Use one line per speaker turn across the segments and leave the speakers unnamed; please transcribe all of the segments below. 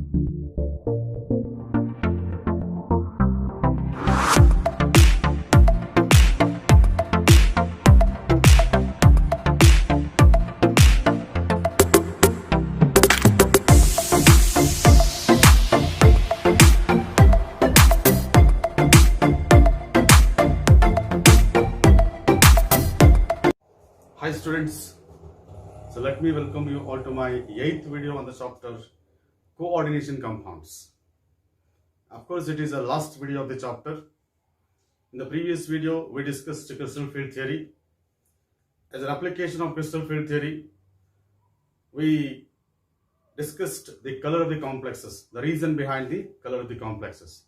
Hi students, so let me welcome you all to my 8th video on the chapter coordination compounds. Of course, it is the last video of the chapter. In the previous video, we discussed crystal field theory. As an application of crystal field theory, we discussed the color of the complexes, the reason behind the color of the complexes.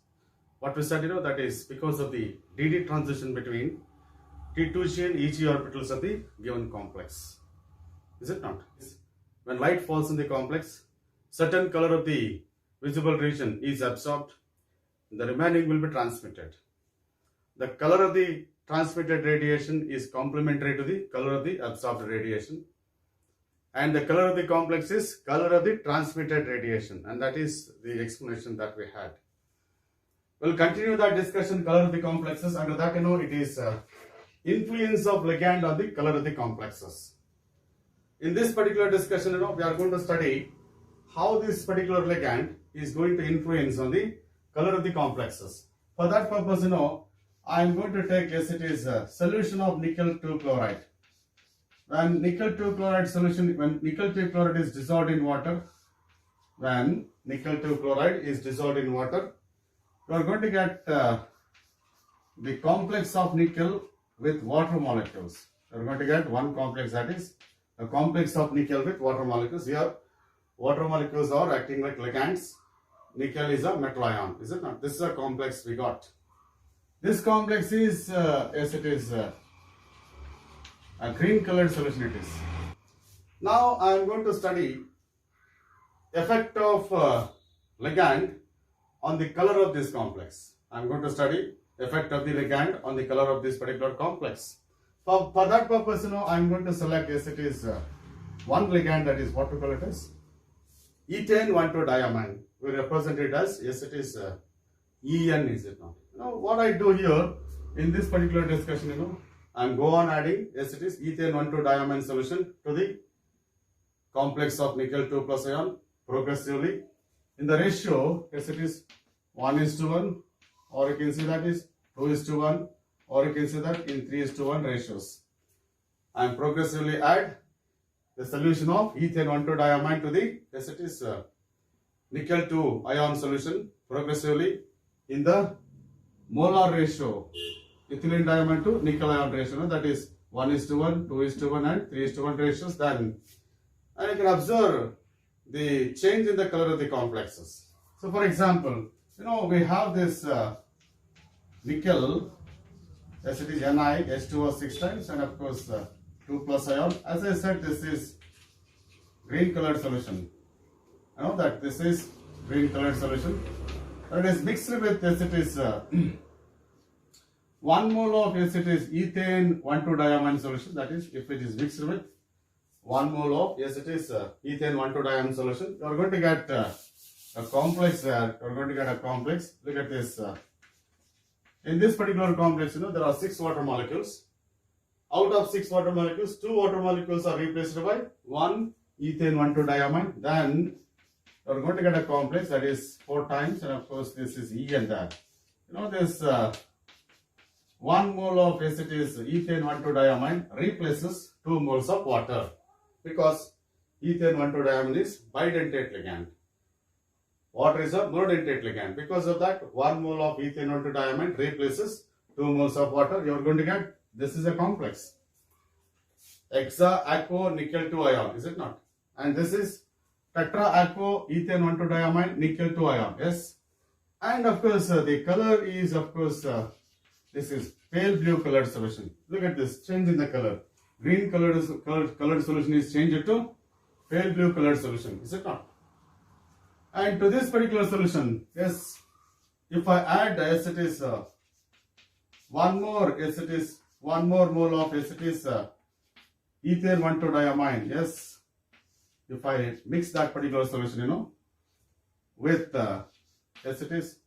What we said, that is because of the dd transition between T2G and EG orbitals of the given complex. Is it not? When light falls in the complex, certain color of the visible region is absorbed, the remaining will be transmitted. The color of the transmitted radiation is complementary to the color of the absorbed radiation, and the color of the complex is color of the transmitted radiation, and that is the explanation that we had. We'll continue that discussion, color of the complexes. Under that, it is influence of ligand on the color of the complexes. In this particular discussion, we are going to study how this particular ligand is going to influence on the color of the complexes. For that purpose, I am going to take, yes, it is a solution of nickel 2 chloride. When nickel 2 chloride solution, when nickel 2 chloride is dissolved in water, when nickel 2 chloride is dissolved in water, we are going to get the complex of nickel with water molecules. We are going to get one complex, that is a complex of nickel with water molecules. Here, water molecules are acting like ligands. Nickel is a metal ion, is it not? This is a complex we got. This complex is, yes, it is a green colored solution it is. Now I am going to study effect of ligand on the color of this complex. I am going to study effect of the ligand on the color of this particular complex. For that purpose, I am going to select, yes, it is one ligand, that is what we call it as ethane 1,2-diamine. We represent it as, yes, it is EN, is it not? What I do here in this particular discussion, I am go on adding, yes, it is ethane 1,2-diamine solution to the complex of nickel 2 plus ion progressively in the ratio, yes, it is 1:1, or you can see that is 2:1, or you can see that in 3:1 ratios. And progressively add the solution of ethane 1,2-diamine to the, yes, it is nickel 2 ion solution progressively in the molar ratio, ethylene diamine to nickel ion ratio, that is 1:1, 2:1 and 3:1 ratios. Then and you can observe the change in the color of the complexes. So for example, we have this nickel, yes, it is Ni, H2O 6 times, and of course 2 plus ion. As I said, this is green colored solution. That this is green colored solution. It is mixed with, yes, it is 1 mole of, yes, it is ethane 1,2-diamine solution. That is, if it is mixed with 1 mole of, yes, it is ethane 1,2-diamine solution, you are going to get a complex there. You are going to get a complex. Look at this. In this particular complex, there are 6 water molecules. Out of 6 water molecules, 2 water molecules are replaced by 1 ethane 1,2-diamine. Then you are going to get a complex that is 4 times, and of course this is En there. This 1 mole of, yes, it is ethane 1,2-diamine replaces 2 moles of water, because ethane 1,2-diamine is bidentate ligand. Water is a monodentate ligand. Because of that, 1 mole of ethane 1,2-diamine replaces 2 moles of water. You are going to get, this is a complex. Hexa aquo nickel 2 ion, is it not? And this is tetra aquo ethane 1,2-diamine nickel 2 ion. Yes. And of course, the color is, of course, this is pale blue colored solution. Look at this change in the color. Green colored solution is changed to pale blue colored solution, is it not? And to this particular solution, yes, if I add, yes, it is one more mole of, yes, it is ethane 1,2-diamine. Yes, if I mix that particular solution, with, yes it is,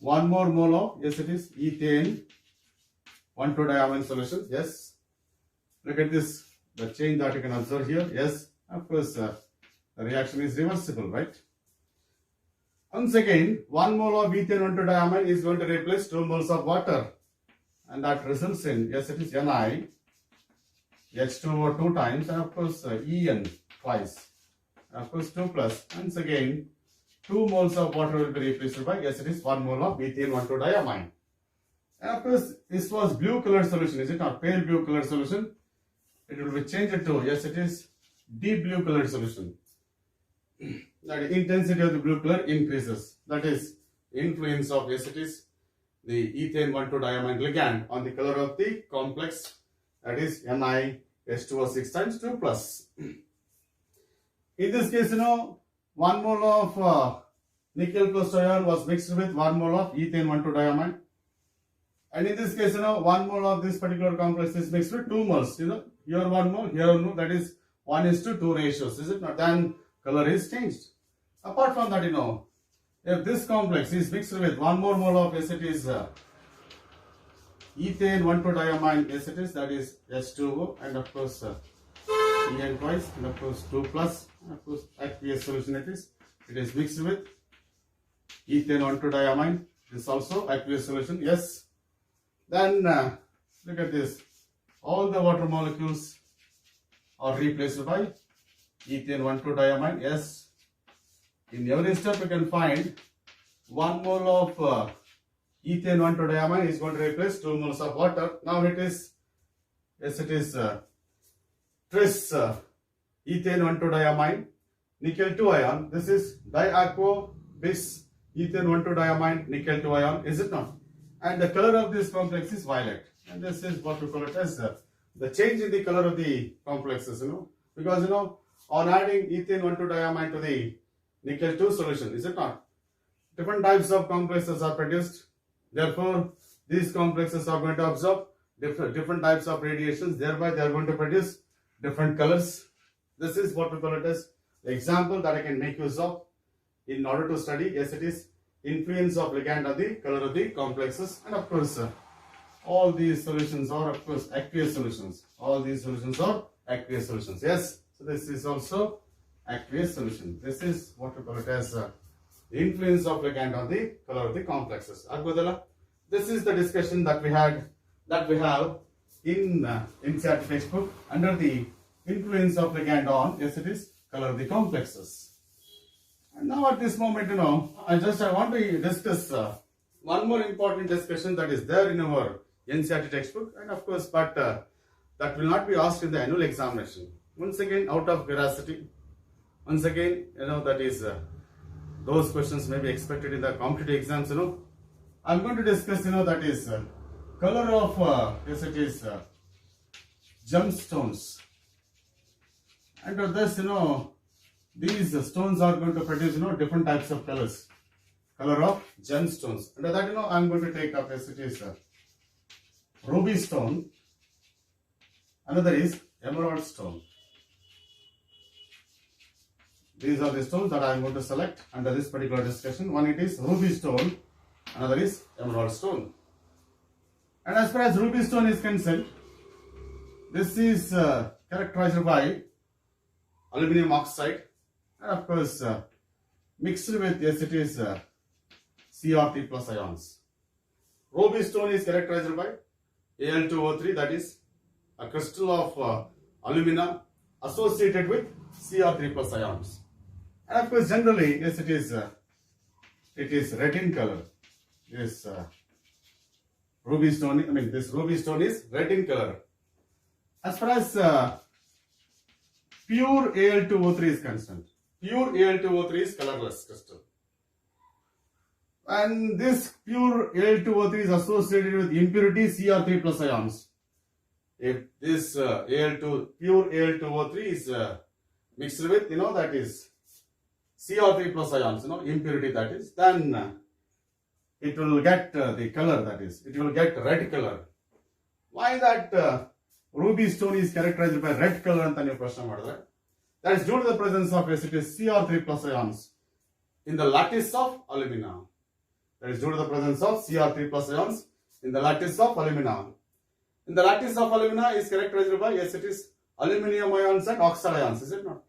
1 more mole of, yes it is, ethane 1,2-diamine solution. Yes, look at this, the change that you can observe here. Yes, of course, the reaction is reversible, right? Once again, 1 mole of ethane 1,2-diamine is going to replace 2 moles of water, and that results in, yes it is, Ni H2O 2 times, and of course En twice, and of course 2 plus. Once again, 2 moles of water will be replaced by, yes it is, 1 mole of ethane 1,2-diamine. And of course, this was blue colored solution, is it not? Pale blue colored solution. It will be changed to, yes it is, deep blue colored solution. The intensity of the blue color increases. That is influence of, yes it is, the ethane 1,2-diamine ligand on the color of the complex, that is NiH2O 6 times 2 plus. In this case, 1 mole of nickel plus ion was mixed with 1 mole of ethane 1,2-diamine. And in this case, 1 mole of this particular complex is mixed with 2 moles. Here 1 mole, here 1 mole, that is 1:2 ratios, is it not? Then color is changed. Apart from that, if this complex is mixed with 1 more mole of, yes it is, ethane 1,2-diamine, yes it is, that is H2O, and of course En twice, and of course 2 plus, and of course aqueous solution it is mixed with ethane 1,2-diamine. This also aqueous solution, yes. Then look at this, all the water molecules are replaced by ethane 1,2-diamine. Yes, in every step you can find 1 mole of ethane 1,2-diamine is going to replace 2 moles of water. Now it is, yes it is, tris ethane 1,2-diamine nickel 2 ion. This is diaquo bis ethane 1,2-diamine nickel 2 ion, is it not? And the color of this complex is violet, and this is what we call it as the change in the color of the complexes, because on adding ethane 1,2-diamine to the nickel 2 solution, is it not, different types of complexes are produced. Therefore, these complexes are going to absorb different types of radiations, thereby they are going to produce different colors. This is what we call it as the example that I can make use of in order to study, yes it is, influence of ligand on the color of the complexes. And of course, all these solutions are of course aqueous solutions. All these solutions are aqueous solutions. Yes, so this is also aqueous solution. This is what we call it as the influence of ligand on the color of the complexes. Aggodala, this is the discussion that we have in NCERT textbook under the influence of ligand on, yes it is, color of the complexes. And now at this moment, I want to discuss one more important discussion that is there in our NCERT textbook, and of course, but that will not be asked in the annual examination. Once again, out of curiosity, once again, that is, those questions may be expected in the competitive exams, I'm going to discuss, that is, color of, yes it is, gemstones. And thus, these stones are going to produce, different types of colors. Color of gemstones. Under that, I'm going to take up, yes it is, ruby stone. Another is emerald stone. These are the stones that I'm going to select under this particular discussion. One, it is ruby stone. Another is emerald stone. And as far as ruby stone is concerned, this is characterized by aluminum oxide, and of course mixed with, yes it is, Cr3 plus ions. Ruby stone is characterized by Al2O3, that is a crystal of alumina associated with Cr3 plus ions. And of course generally, yes it is red in color. This ruby stone, this ruby stone is red in color. As far as pure Al2O3 is concerned, pure Al2O3 is colorless crystal. And this pure Al2O3 is associated with impurity Cr3 plus ions. If this pure Al2O3 is mixed with, that is Cr3 plus ions, impurity that is, then it will get the color, that is, it will get red color. Why that ruby stone is characterized by red color anta ನೀವು ಪ್ರಶ್ನೆ ಮಾಡಿದ್ರೆ, that is due to the presence of, yes it is, Cr3 plus ions. in the lattice of alumina. That is due to the presence of Cr3 plus ions in the lattice of alumina. In the lattice of alumina is characterized by, yes, it is aluminium ions and oxide ions, is it not?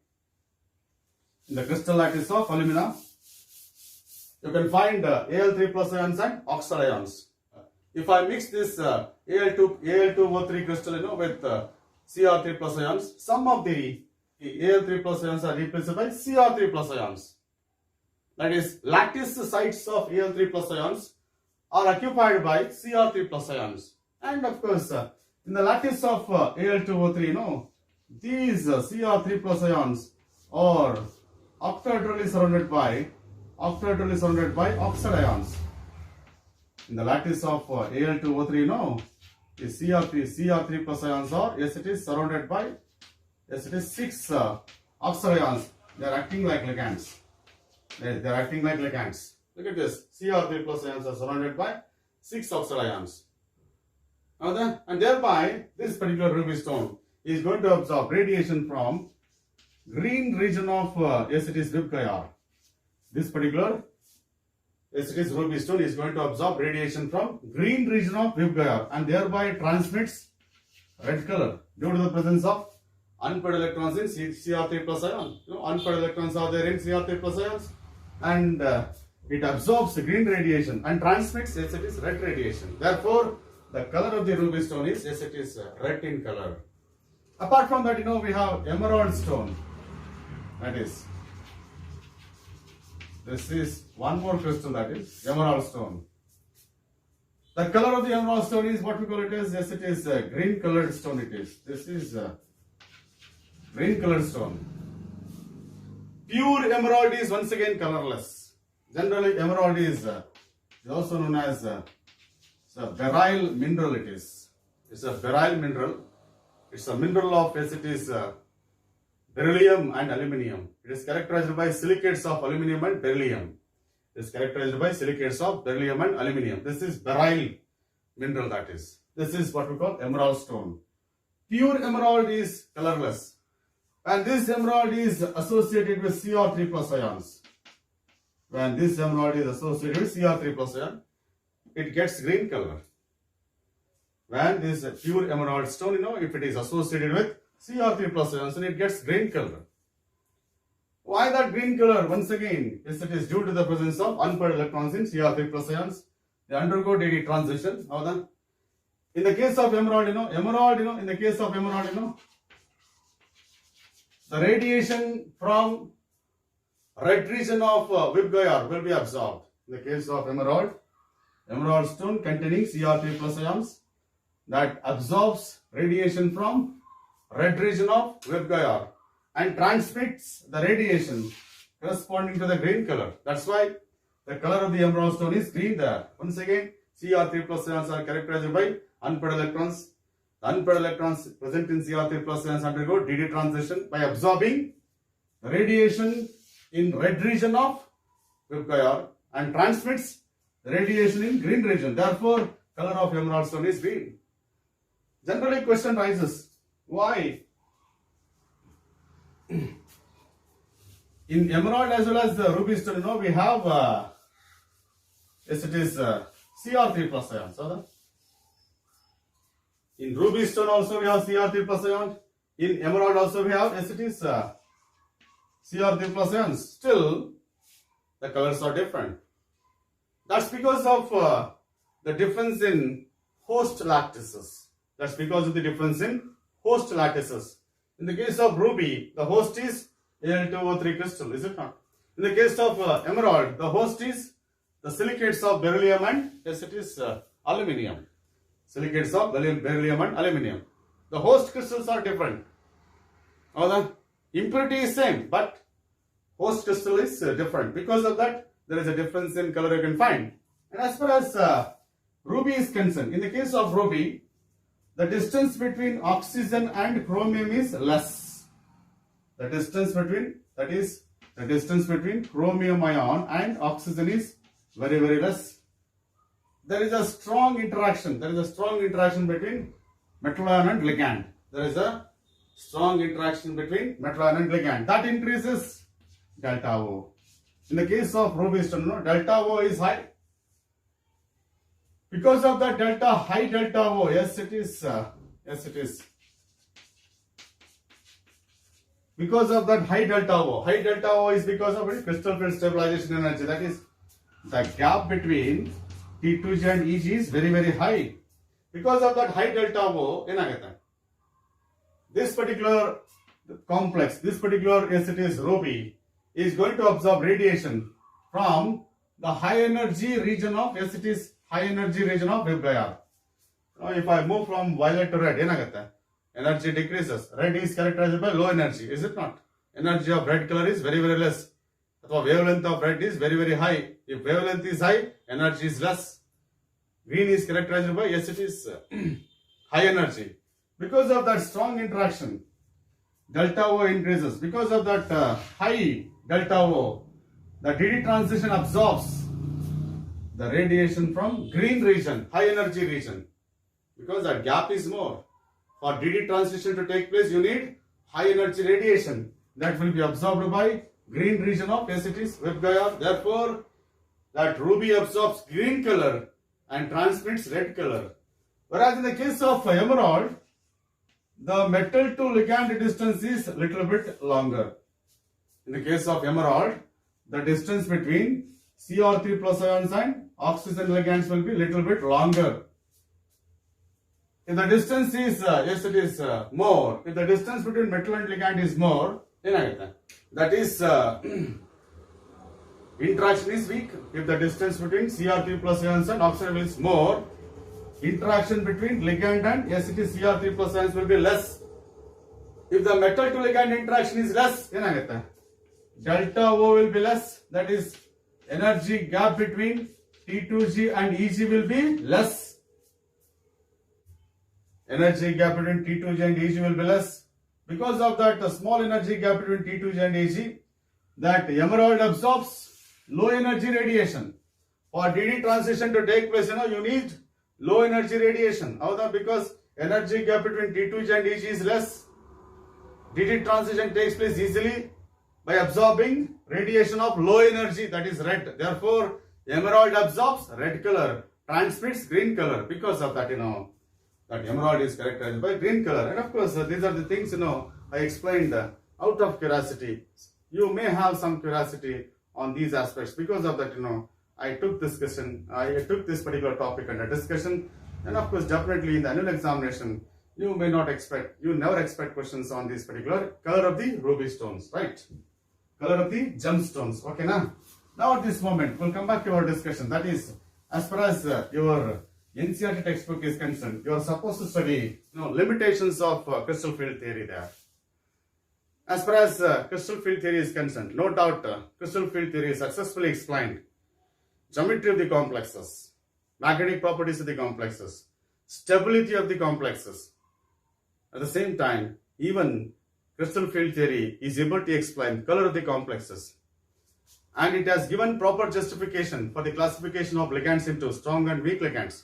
In the crystal lattice of alumina, you can find Al3 plus ions and oxide ions. If I mix this Al2O3 crystal, with Cr3 plus ions, some of the Al3 plus ions are replaced by Cr3 plus ions. That is, lattice sites of Al3 plus ions are occupied by Cr3 plus ions. And of course, in the lattice of Al2O3, these Cr3 plus ions are octahedrally surrounded by oxide ions. In the lattice of Al2O3, the Cr3 plus ions are, yes, it is surrounded by, yes, it is 6 oxide ions. They are acting like ligands. They are acting like ligands. Look at this. Cr3 plus ions are surrounded by 6 oxide ions. And thereby, this particular ruby stone is going to absorb radiation from green region of, yes, it is VIBGYOR. This particular, yes, it is ruby stone is going to absorb radiation from green region of VIBGYOR and thereby transmits red color due to the presence of unpaired electrons in Cr3 plus ion. Unpaired electrons are there in Cr3 plus ions, and it absorbs the green radiation and transmits, yes, it is red radiation. Therefore, the color of the ruby stone is, yes, it is red in color. Apart from that, we have emerald stone. That is, this is one more crystal, that is emerald stone. The color of the emerald stone is what we call it as, yes, it is green colored stone. It is. This is green colored stone. Pure emerald is once again colorless. Generally, emerald is also known as a beryl mineral. It is. It's a beryl mineral. It's a mineral of, yes, it is beryllium and aluminium. It is characterized by silicates of aluminium and beryllium. It is characterized by silicates of beryllium and aluminium. This is beryl mineral, that is. This is what we call emerald stone. Pure emerald is colorless. And this emerald is associated with Cr3 plus ions. When this emerald is associated with Cr3 plus ion, it gets green color. When this pure emerald stone, if it is associated with Cr3 plus ions, then it gets green color. Why that green color? Once again, yes, it is due to the presence of unpaired electrons in Cr3 plus ions. They undergo DD transition. Now then, in the case of emerald, in the case of emerald, the radiation from red region of VIBGYOR will be absorbed. In the case of emerald stone containing Cr3 plus ions, that absorbs radiation from red region of VIBGYOR and transmits the radiation corresponding to the green color. That's why the color of the emerald stone is green there. Once again, Cr3 plus ions are characterized by unpaired electrons. The unpaired electrons present in Cr3 plus ions undergo DD transition by absorbing the radiation in red region of VIBGYOR and transmits the radiation in green region. Therefore, color of emerald stone is green. Generally, question rises, why in emerald as well as the ruby stone, we have, yes, it is Cr3 plus ions. So in ruby stone also we have Cr3 plus ion. In emerald also we have, yes, it is Cr3 plus ions. Still, the colors are different. That's because of the difference in host lattices. That's because of the difference in host lattices. In the case of ruby, the host is Al2O3 crystal, is it not? In the case of emerald, the host is the silicates of beryllium and, yes, it is aluminium. Silicates of beryllium and aluminium. The host crystals are different. Now the impurity is same, but host crystal is different. Because of that, there is a difference in color you can find. And as far as ruby is concerned, in the case of ruby, the distance between oxygen and chromium is less. The distance between, that is, the distance between chromium ion and oxygen is very, very less. There is a strong interaction. There is a strong interaction between metal ion and ligand. There is a strong interaction between metal ion and ligand. That increases delta O. In the case of ruby stone, delta O is high. Because of that high delta O, yes it is. Because of that high delta O is because of crystal field stabilization energy. That is, the gap between T2G and EG is very, very high. Because of that high delta O, this particular complex, this particular ruby, is going to absorb radiation from the high energy region of VIBGYOR. Now, if I move from violet to red, energy decreases. Red is characterized by low energy, is it not? Energy of red color is very, very less. The wavelength of red is very, very high. If wavelength is high, energy is less. Green is characterized by, yes, it is high energy. Because of that strong interaction, delta O increases. Because of that high delta O, the DD transition absorbs the radiation from green region, high energy region. Because that gap is more. For DD transition to take place, you need high energy radiation that will be absorbed by green region of VIBGYOR. Therefore, that ruby absorbs green color and transmits red color. Whereas in the case of emerald, the metal to ligand distance is a little bit longer. In the case of emerald, the distance between Cr3 plus ions and oxygen ligands will be little bit longer. If the distance is, more, if the distance between metal and ligand is more, that is, interaction is weak. If the distance between Cr3 plus ions and oxygen is more, interaction between ligand and Cr3 plus ions will be less. If the metal to ligand interaction is less, delta O will be less. That is, energy gap between T2G and EG will be less. Energy gap between T2G and EG will be less. Because of that small energy gap between T2G and EG, that emerald absorbs low energy radiation. For DD transition to take place, you need low energy radiation. How? Because energy gap between T2G and EG is less. DD transition takes place easily by absorbing radiation of low energy, that is red. Therefore, emerald absorbs red color, transmits green color. Because of that, that emerald is characterized by green color. And of course, these are the things, I explained out of curiosity. You may have some curiosity on these aspects. Because of that, I took this particular topic under discussion. And of course, definitely in the annual examination, you never expect questions on this particular color of the ruby stones, right? Color of the gemstones. Okay, now at this moment, we'll come back to our discussion. That is, as far as your NCERT textbook is concerned, you are supposed to study limitations of crystal field theory there. As far as crystal field theory is concerned, no doubt crystal field theory successfully explained geometry of the complexes, magnetic properties of the complexes, stability of the complexes. At the same time, even crystal field theory is able to explain color of the complexes. And it has given proper justification for the classification of ligands into strong and weak ligands.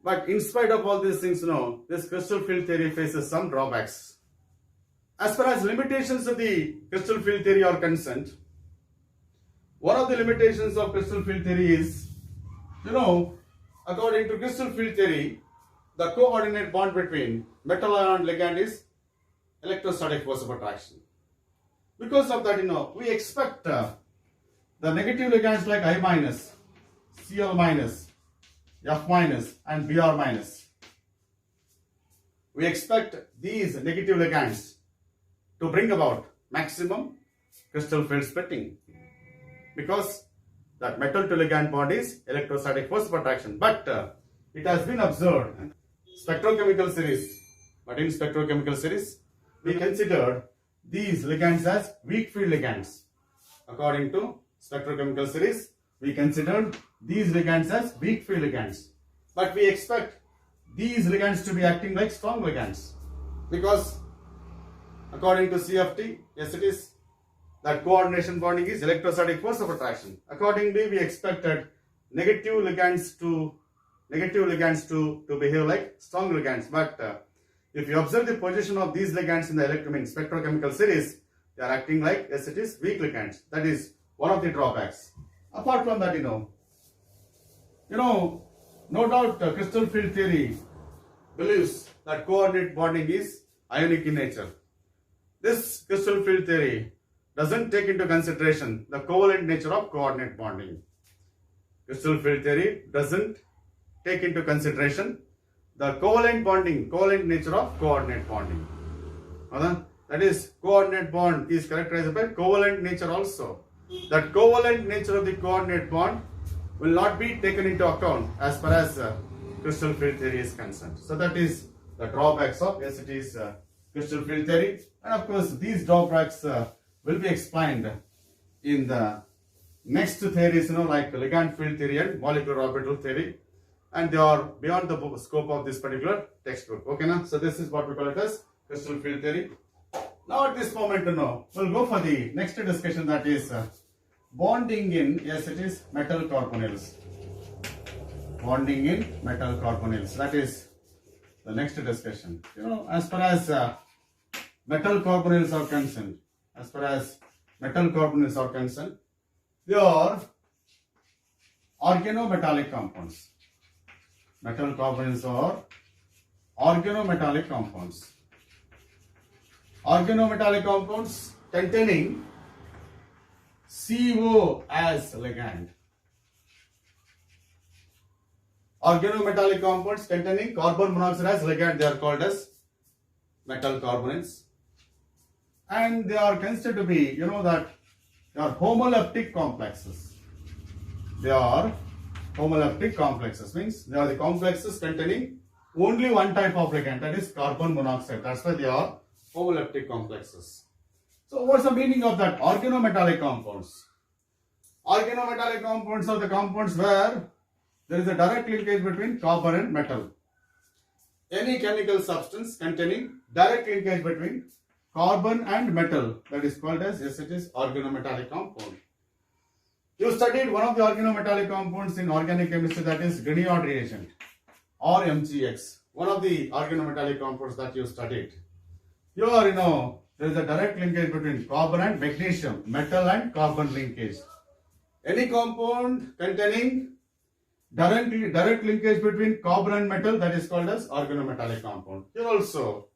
But in spite of all these things, this crystal field theory faces some drawbacks. As far as limitations of the crystal field theory are concerned, one of the limitations of crystal field theory is, according to crystal field theory, the coordinate bond between metal ion and ligand is electrostatic force of attraction. Because of that, we expect the negative ligands like I minus, Cl minus, F minus and Br minus. We expect these negative ligands to bring about maximum crystal field splitting, because that metal to ligand bond is electrostatic force of attraction. But it has been observed in spectrochemical series. But in spectrochemical series, we considered these ligands as weak field ligands. According to spectrochemical series, we considered these ligands as weak field ligands. But we expect these ligands to be acting like strong ligands, because according to CFT, yes it is, that coordination bonding is electrostatic force of attraction. Accordingly, we expected negative ligands to behave like strong ligands. But if you observe the position of these ligands in the spectrochemical series, they are acting like, yes it is, weak ligands. That is, one of the drawbacks. Apart from that, no doubt crystal field theory believes that coordinate bonding is ionic in nature. This crystal field theory doesn't take into consideration the covalent nature of coordinate bonding. Crystal field theory doesn't take into consideration the covalent nature of coordinate bonding. That is, coordinate bond is characterized by covalent nature also. That covalent nature of the coordinate bond will not be taken into account as far as crystal field theory is concerned. So that is the drawbacks of ST's crystal field theory. And of course, these drawbacks will be explained in the next theories, like ligand field theory and molecular orbital theory. And they are beyond the scope of this particular textbook. Okay, now? So this is what we call it as crystal field theory. Now at this moment, we'll go for the next discussion, that is bonding in, yes, it is metal carbonyls. Bonding in metal carbonyls. That is the next discussion. As far as metal carbonyls are concerned, they are organometallic compounds. Metal carbonyls are organometallic compounds. Organometallic compounds containing CO as ligand. Organometallic compounds containing carbon monoxide as ligand, they are called as metal carbonyls. And they are considered to be, that they are homoleptic complexes. They are homoleptic complexes, means they are the complexes containing only one type of ligand, that is carbon monoxide. That's why they are homoleptic complexes. So what's the meaning of that? Organometallic compounds. Organometallic compounds are the compounds where there is a direct linkage between carbon and metal. Any chemical substance containing direct linkage between carbon and metal, that is called as, yes, it is organometallic compound. You studied one of the organometallic compounds in organic chemistry, that is Grignard reagent or MgX. One of the organometallic compounds that you studied. Here, there is a direct linkage between carbon and magnesium, metal and carbon linkage. Any compound containing direct linkage between carbon and metal, that is called as organometallic compound. Here also,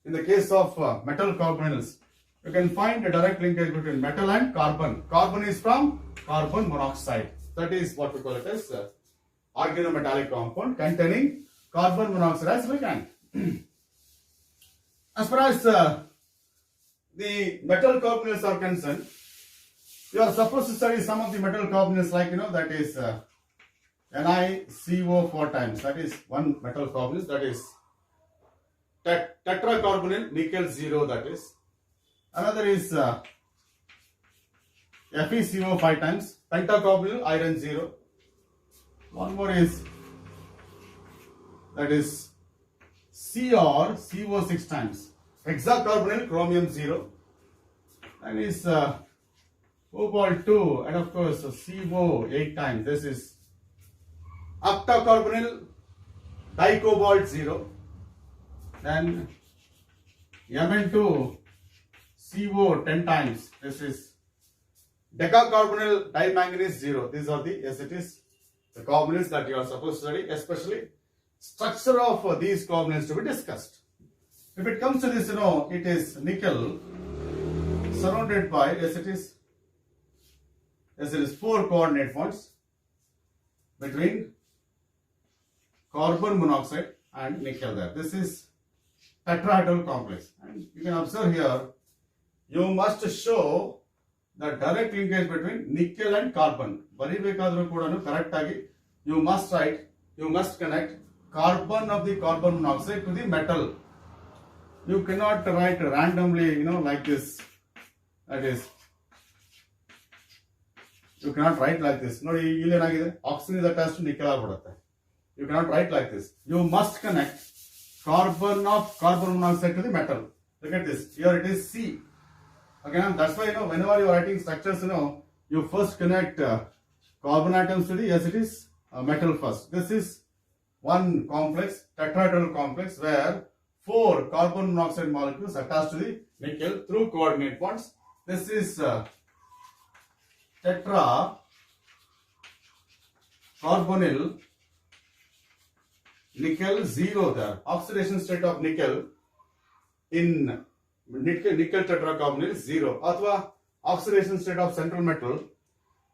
in the case of metal carbonyls, you can find a direct linkage between metal and carbon. Carbon is from carbon monoxide. That is what we call it as organometallic compound containing carbon monoxide as ligand. As far as the metal carbonyls are concerned, you are supposed to study some of the metal carbonyls, like that is NiCO 4 times. That is one metal carbonyl. That is tetracarbonyl nickel 0. That is another is FeCO 5 times. Pentacarbonyl iron 0. One more is, that is Cr CO 6 times. Hexacarbonyl chromium 0. And is cobalt 2, and of course CO 8 times. This is octacarbonyl dicobalt 0. Then Mn2 CO 10 times. This is decacarbonyl dimanganese 0. These are the, yes, it is the carbonyls that you are supposed to study, especially structure of these carbonyls to be discussed. If it comes to this, it is nickel surrounded by, yes, it is 4 coordinate bonds between carbon monoxide and nickel there. This is tetrahedral complex. And you can observe here, you must show the direct linkage between nickel and carbon. Correct agi, you must connect carbon of the carbon monoxide to the metal. You cannot write randomly, like this. That is, you cannot write like this. No, oxygen is attached to nickel. You cannot write like this. You must connect carbon of carbon monoxide to the metal. Look at this. Here it is C. Okay, that's why whenever you are writing structures, you first connect carbon atoms to the, yes, it is metal first. This is one complex, tetrahedral complex, where 4 carbon monoxide molecules attached to the nickel through coordinate bonds. This is tetra carbonyl nickel 0 there. Oxidation state of nickel in nickel tetracarbonyl 0. Athwa oxidation state of central metal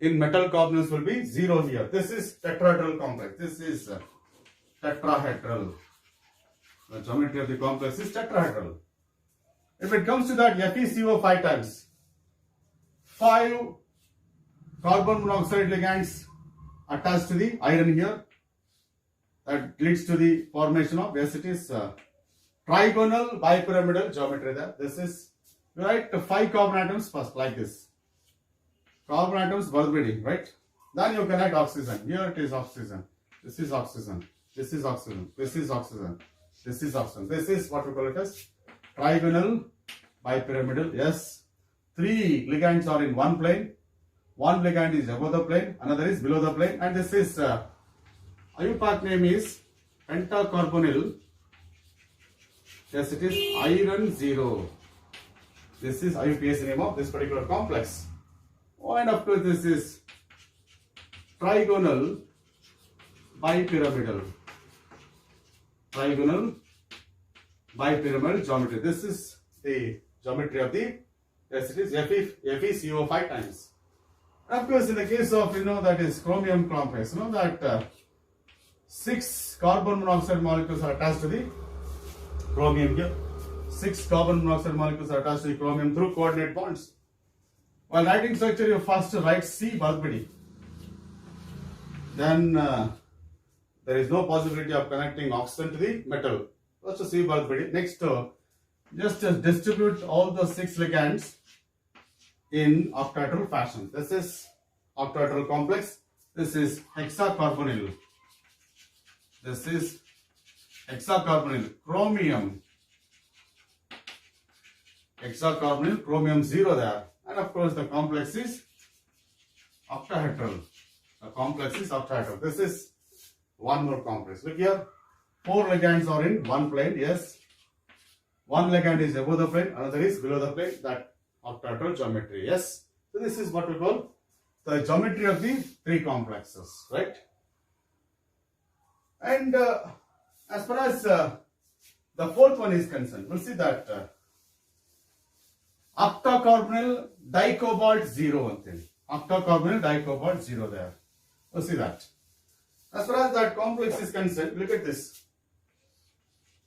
in metal carbonyls will be 0 here. This is tetrahedral complex. This is tetrahedral. The geometry of the complex is tetrahedral. If it comes to that, FeCO 5 times. 5 carbon monoxide ligands attached to the iron here. That leads to the formation of, yes, it is trigonal bipyramidal geometry there. This is, you write 5 carbon atoms first, like this. Carbon atoms Balbidi, right? Then you connect oxygen. Here it is oxygen. This is oxygen. This is oxygen. This is oxygen. This is oxygen. This is what we call it as trigonal bipyramidal. Yes. 3 ligands are in one plane. One ligand is above the plane. Another is below the plane. And this is IUPAC name is pentacarbonyl. Yes, it is iron 0. This is IUPAC name of this particular complex. Oh, and of course, this is trigonal bipyramidal. Trigonal bipyramidal geometry. This is the geometry of the, yes, it is FeCO 5 times. And of course, in the case of, that is chromium complex, that 6 carbon monoxide molecules are attached to the chromium here. 6 carbon monoxide molecules are attached to the chromium through coordinate bonds. While writing structure, you first write C Balbidi. Then there is no possibility of connecting oxygen to the metal. First C Balbidi. Next, just distribute all the 6 ligands in octahedral fashion. This is octahedral complex. This is hexacarbonyl. This is hexacarbonyl chromium. Hexacarbonyl chromium 0 there. And of course, the complex is octahedral. The complex is octahedral. This is one more complex. Look here. 4 ligands are in one plane. Yes. One ligand is above the plane. Another is below the plane. That octahedral geometry. Yes. So this is what we call the geometry of the 3 complexes. Right. And as far as the 4th one is concerned, we'll see that octacarbonyl dicobalt 0 octacarbonyl dicobalt 0 there. We'll see that. As far as that complex is concerned, look at this.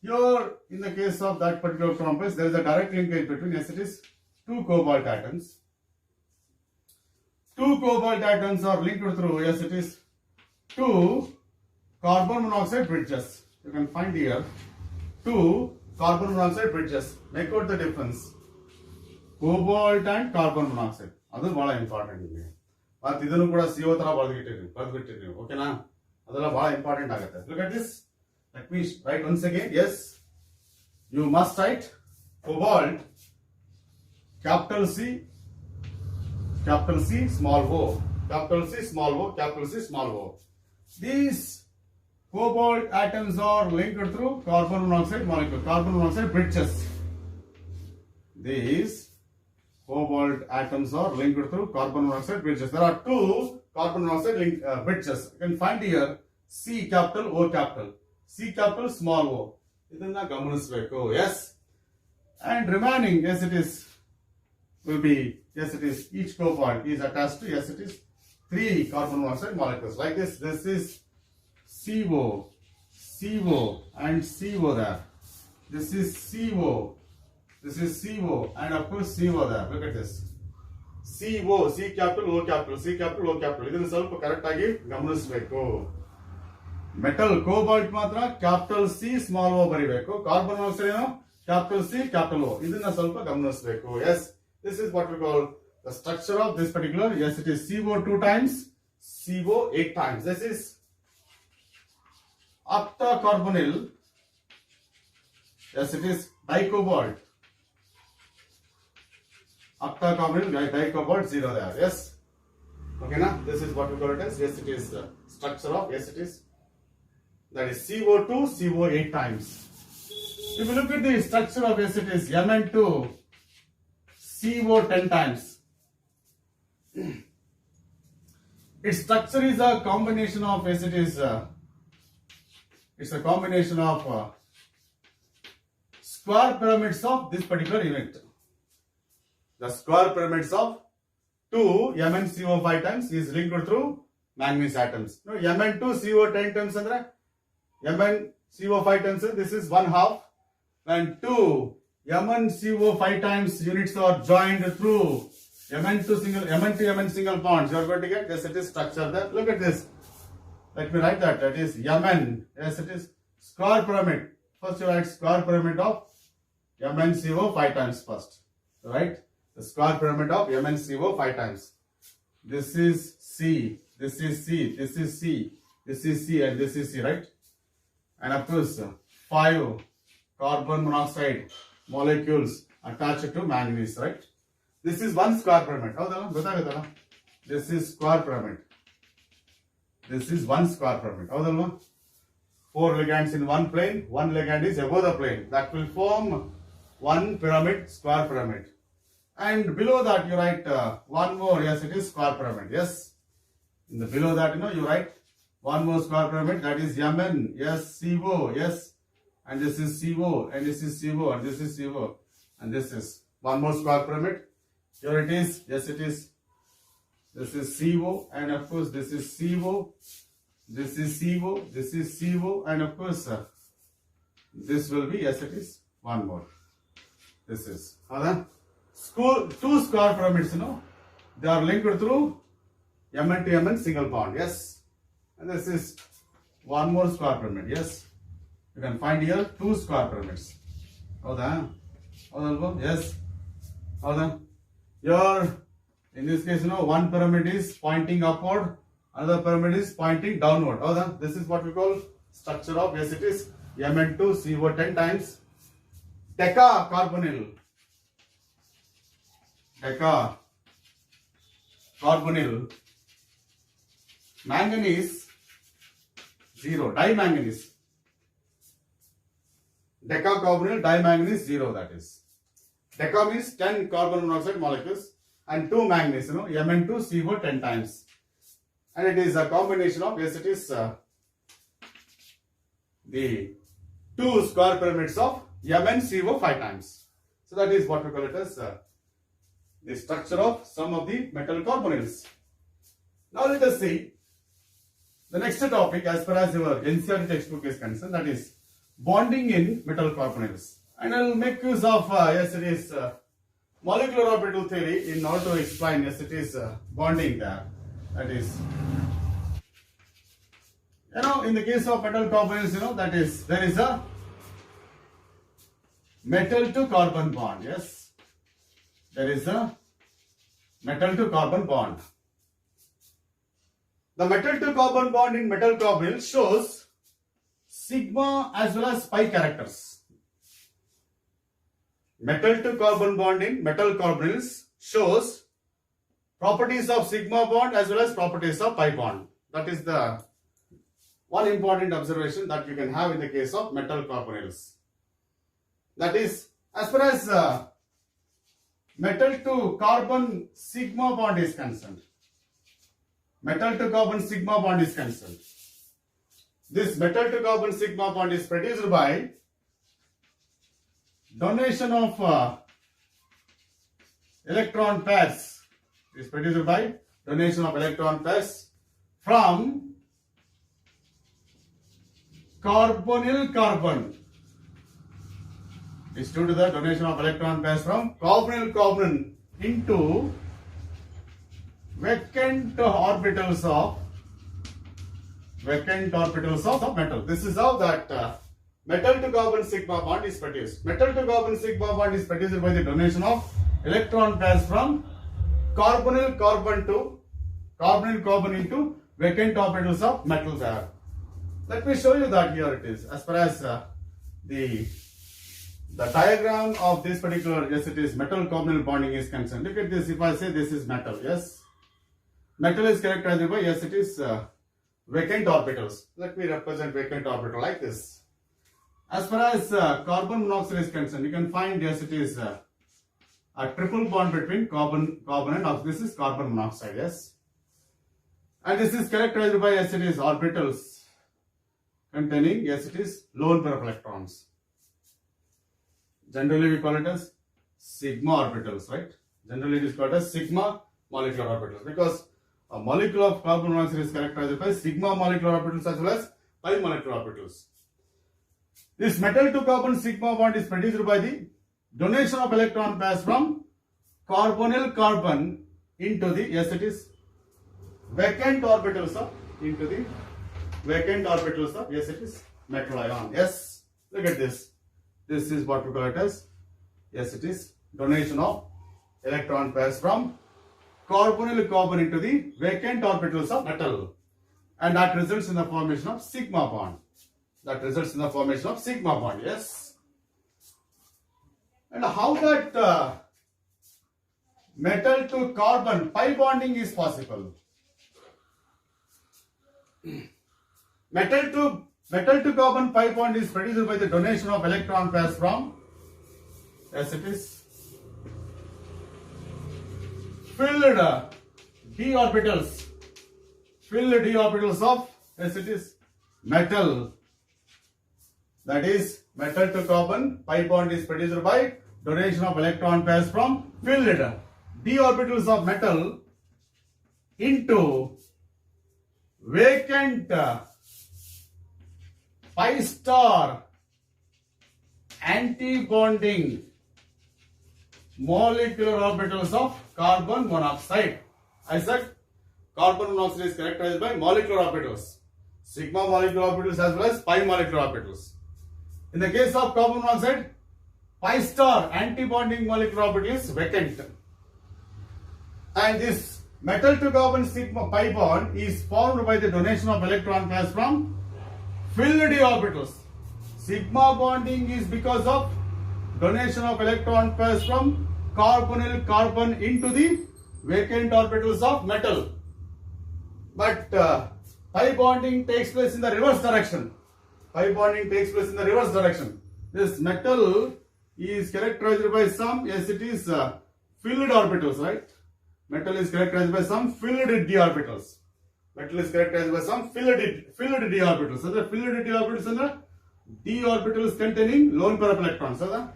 Here, in the case of that particular complex, there is a direct linkage between, yes, it is 2 cobalt atoms. 2 cobalt atoms are linked through, yes, it is 2 carbon monoxide bridges. You can find here 2 carbon monoxide bridges. Make out the difference. Cobalt and carbon monoxide. That is very important. But this is CO ತರ okay na? That's very important. Look at this. Let me write once again. Yes, you must write cobalt, capital C, small o, capital C, small o, capital C, small o. These cobalt atoms are linked through carbon monoxide molecule, carbon monoxide bridges. These cobalt atoms are linked through carbon monoxide bridges. There are 2 carbon monoxide bridges. You can find here C capital, O capital. C capital, small o. Idana gamanisbeku. Yes. And remaining, yes, it is, will be, yes, it is, each cobalt is attached to, yes, it is 3 carbon monoxide molecules. Like this, this is CO, CO, and CO there. This is CO. This is CO, and of course CO there. Look at this. CO, C capital, O capital, C capital, O capital. This is also correct agi gamanisbeku. Metal cobalt matra capital C, small o baribeku. Carbon monoxide capital C, capital O. This is also gamanisbeku. Yes, this is what we call the structure of this particular. Yes, it is CO 2 times, CO 8 times. This is octacarbonyl. Yes, it is dicobalt. Octacarbonyl dicobalt 0 there. Yes. Okay, now this is what we call it as. Yes, it is the structure of. Yes, it is. That is CO2, CO 8 times. If you look at the structure of, yes, it is Mn2, CO 10 times. Its structure is a combination of, yes, it's a combination of square pyramids of this particular unit. The square pyramids of 2 MnCO5 times is linked through manganese atoms. No, Mn2CO 10 times andre MnCO5 times, this is 1/2, and 2 MnCO5 times units are joined through Mn2Mn single bonds. You are going to get, yes, it is structure there. Look at this. Let me write that. That is Mn. Yes, it is square pyramid. First you write square pyramid of MnCO5 times first. Right? The square pyramid of MnCO5 times. This is C. This is C. This is C. This is C, and this is C, right? And of course, 5 carbon monoxide molecules attached to manganese, right? This is one square pyramid. This is square pyramid. This is one square pyramid. 4 ligands in one plane, one ligand is above the plane. That will form one pyramid, square pyramid. And below that you write one more, yes, it is square pyramid. Yes. In the below that, you write one more square pyramid, that is Mn, yes, CO, yes. And this is CO, and this is CO, and this is CO, and this is one more square pyramid. Here it is, yes, it is. This is CO, and of course this is CO, this is CO, this is CO, and of course this will be, yes, it is one more. This is two square pyramids, they are linked through Mn to Mn single bond, yes. And this is one more square pyramid, yes. You can find here 2 square pyramids. Yes. Here, in this case, one pyramid is pointing upward, another pyramid is pointing downward. This is what we call structure of, yes, it is Mn2CO 10 times decacarbonyl. Decacarbonyl manganese 0, dimanganese. Decacarbonyl dimanganese 0, that is. Deca means 10 carbon monoxide molecules and 2 manganese, Mn2CO 10 times. And it is a combination of, yes, it is the 2 square pyramids of MnCO 5 times. So that is what we call it as the structure of some of the metal carbonyls. Now let us see the next topic as far as your NCERT textbook is concerned, that is bonding in metal carbonyls. And I will make use of, yes, it is molecular orbital theory in order to explain, yes, it is bonding there. That is, in the case of metal carbonyls, that is, there is a metal to carbon bond, yes. There is a metal to carbon bond. The metal to carbon bond in metal carbonyl shows sigma as well as pi characters. Metal to carbon bond in metal carbonyls shows properties of sigma bond as well as properties of pi bond. That is the one important observation that you can have in the case of metal carbonyls. That is, as far as metal to carbon sigma bond is concerned. Metal to carbon sigma bond is concerned. This metal to carbon sigma bond is produced by donation of electron pairs. It is produced by donation of electron pairs from carbonyl carbon. It is due to the donation of electron pairs from carbonyl carbon into vacant orbitals of metal. This is how that metal to carbon sigma bond is produced. Metal to carbon sigma bond is produced by the donation of electron pairs from carbonyl carbon to carbonyl carbon into vacant orbitals of metal there. Let me show you that here it is. As far as the diagram of this particular, yes, it is metal carbonyl bonding is concerned. Look at this. If I say this is metal, yes, metal is characterized by, yes, it is vacant orbitals. Let me represent vacant orbital like this. As far as carbon monoxide is concerned, you can find, yes, it is a triple bond between carbon and oxygen. This is carbon monoxide, yes. And this is characterized by, yes, it is orbitals containing, yes, it is lone pair of electrons. Generally we call it as sigma orbitals, right? Generally it is called as sigma molecular orbitals, because a molecule of carbon monoxide is characterized by sigma molecular orbitals as well as pi molecular orbitals. This metal to carbon sigma bond is produced by the donation of electron pairs from carbonyl carbon into the, yes, it is vacant orbitals of, into the vacant orbitals of, yes, it is metal ion. Yes, look at this. This is what we call it as, yes, it is donation of electron pairs from carbonyl carbon into the vacant orbitals of metal, and that results in the formation of sigma bond. That results in the formation of sigma bond. Yes. And how that metal to carbon pi bonding is possible? Metal to carbon pi bond is produced by the donation of electron pairs from, yes, it is filled d orbitals of, yes, it is metal. That is, metal to carbon pi bond is produced by donation of electron pairs from filled d orbitals of metal into vacant pi star anti-bonding molecular orbitals of carbon monoxide. I said carbon monoxide is characterized by molecular orbitals, sigma molecular orbitals as well as pi molecular orbitals. In the case of carbon monoxide, pi star anti-bonding molecular orbital is vacant, and this metal to carbon sigma pi bond is formed by the donation of electron pairs from filled d orbitals. Sigma bonding is because of donation of electron pairs from carbonyl carbon into the vacant orbitals of metal. But pi bonding takes place in the reverse direction. Pi bonding takes place in the reverse direction. This metal is characterized by some, yes, it is filled orbitals, right? Metal is characterized by some filled d orbitals. Metal is characterized by some filled d orbitals. So the filled d orbitals are the d orbitals containing lone pair of electrons. So the